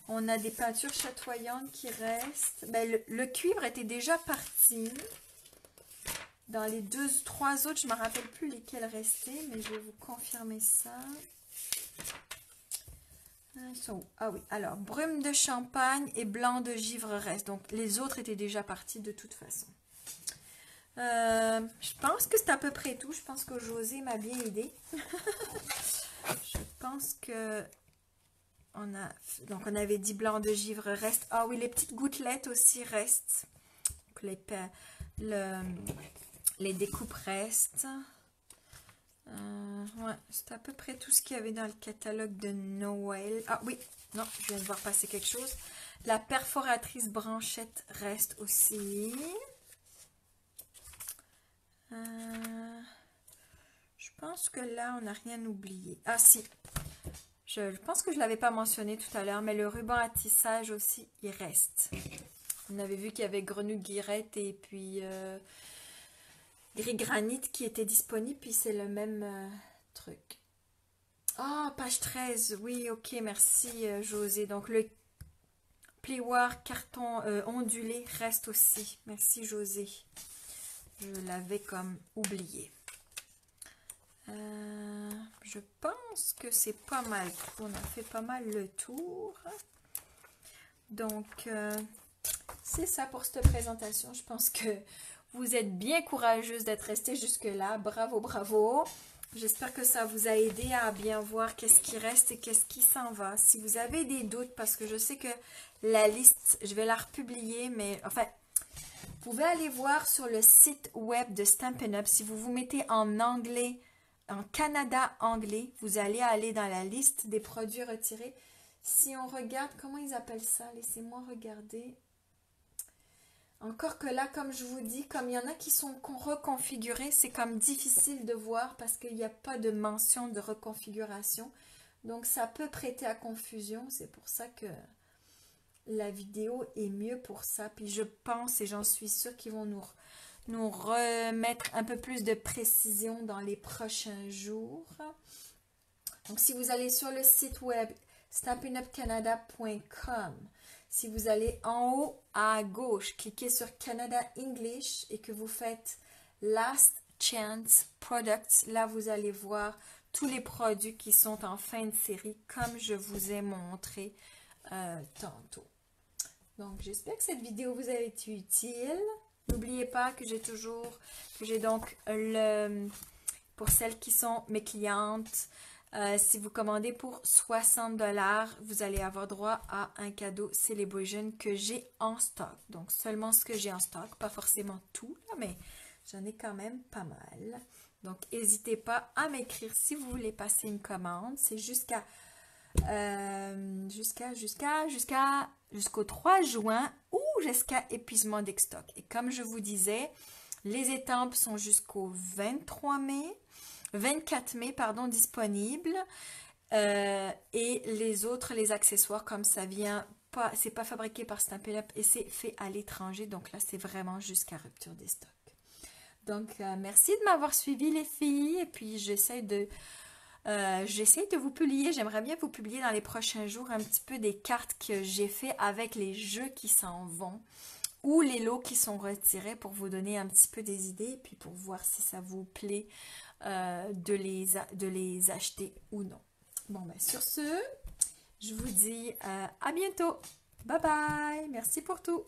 On a des peintures chatoyantes qui restent. Ben, le cuivre était déjà parti. Dans les trois autres, je ne me rappelle plus lesquels restaient, mais je vais vous confirmer ça. Ah oui, alors, brume de champagne et blanc de givre reste. Donc, les autres étaient déjà partis de toute façon. Je pense que c'est à peu près tout. Je pense que José m'a bien aidé. Je pense que donc on avait dit blanc de givre reste. Ah oui, les petites gouttelettes aussi restent. Donc, les découpes restent. Ouais, c'est à peu près tout ce qu'il y avait dans le catalogue de Noël. Ah oui, non, je viens de voir passer quelque chose. La perforatrice branchette reste aussi. Je pense que là, on n'a rien oublié. Ah si, je pense que je ne l'avais pas mentionné tout à l'heure, mais le ruban à tissage aussi, il reste. On avait vu qu'il y avait Grenouille Guirette et puis Gris Granit qui était disponible, puis c'est le même truc. Ah, page 13, oui, ok, merci José. Donc le plioir carton ondulé reste aussi. Merci José. Je l'avais comme oublié. Je pense que c'est pas mal. On a fait pas mal le tour. Donc, c'est ça pour cette présentation. Je pense que vous êtes bien courageuse d'être restée jusque-là. Bravo, bravo. J'espère que ça vous a aidé à bien voir qu'est-ce qui reste et qu'est-ce qui s'en va. Si vous avez des doutes, parce que je sais que la liste, je vais la republier, mais enfin, vous pouvez aller voir sur le site web de Stampin' Up. Si vous vous mettez en anglais, en Canada anglais, vous allez aller dans la liste des produits retirés. Si on regarde, comment ils appellent ça? Laissez-moi regarder. Encore que là, comme je vous dis, comme il y en a qui sont reconfigurés, c'est comme difficile de voir parce qu'il n'y a pas de mention de reconfiguration. Donc, ça peut prêter à confusion. C'est pour ça que la vidéo est mieux pour ça. Puis je pense et j'en suis sûre qu'ils vont nous remettre un peu plus de précision dans les prochains jours. Donc, si vous allez sur le site web stampinupcanada.com, si vous allez en haut à gauche, cliquez sur Canada English et que vous faites Last Chance Products, là vous allez voir tous les produits qui sont en fin de série comme je vous ai montré tantôt. Donc j'espère que cette vidéo vous a été utile. N'oubliez pas que j'ai donc pour celles qui sont mes clientes, si vous commandez pour 60 $, vous allez avoir droit à un cadeau Celebration que j'ai en stock. Donc, seulement ce que j'ai en stock, pas forcément tout, là, mais j'en ai quand même pas mal. Donc, n'hésitez pas à m'écrire si vous voulez passer une commande. C'est jusqu'au 3 juin ou jusqu'à épuisement des stocks. Et comme je vous disais, les étampes sont jusqu'au 24 mai, pardon, disponibles. Et les autres, les accessoires, comme ça vient pas, c'est pas fabriqué par Stampin' Up et c'est fait à l'étranger. Donc là, c'est vraiment jusqu'à rupture des stocks. Donc, merci de m'avoir suivi les filles. Et puis, j'essaie de vous publier. J'aimerais bien vous publier dans les prochains jours un petit peu des cartes que j'ai fait avec les jeux qui s'en vont ou les lots qui sont retirés pour vous donner un petit peu des idées et puis pour voir si ça vous plaît de les acheter ou non. Bon, ben sur ce, je vous dis à bientôt. Bye bye. Merci pour tout.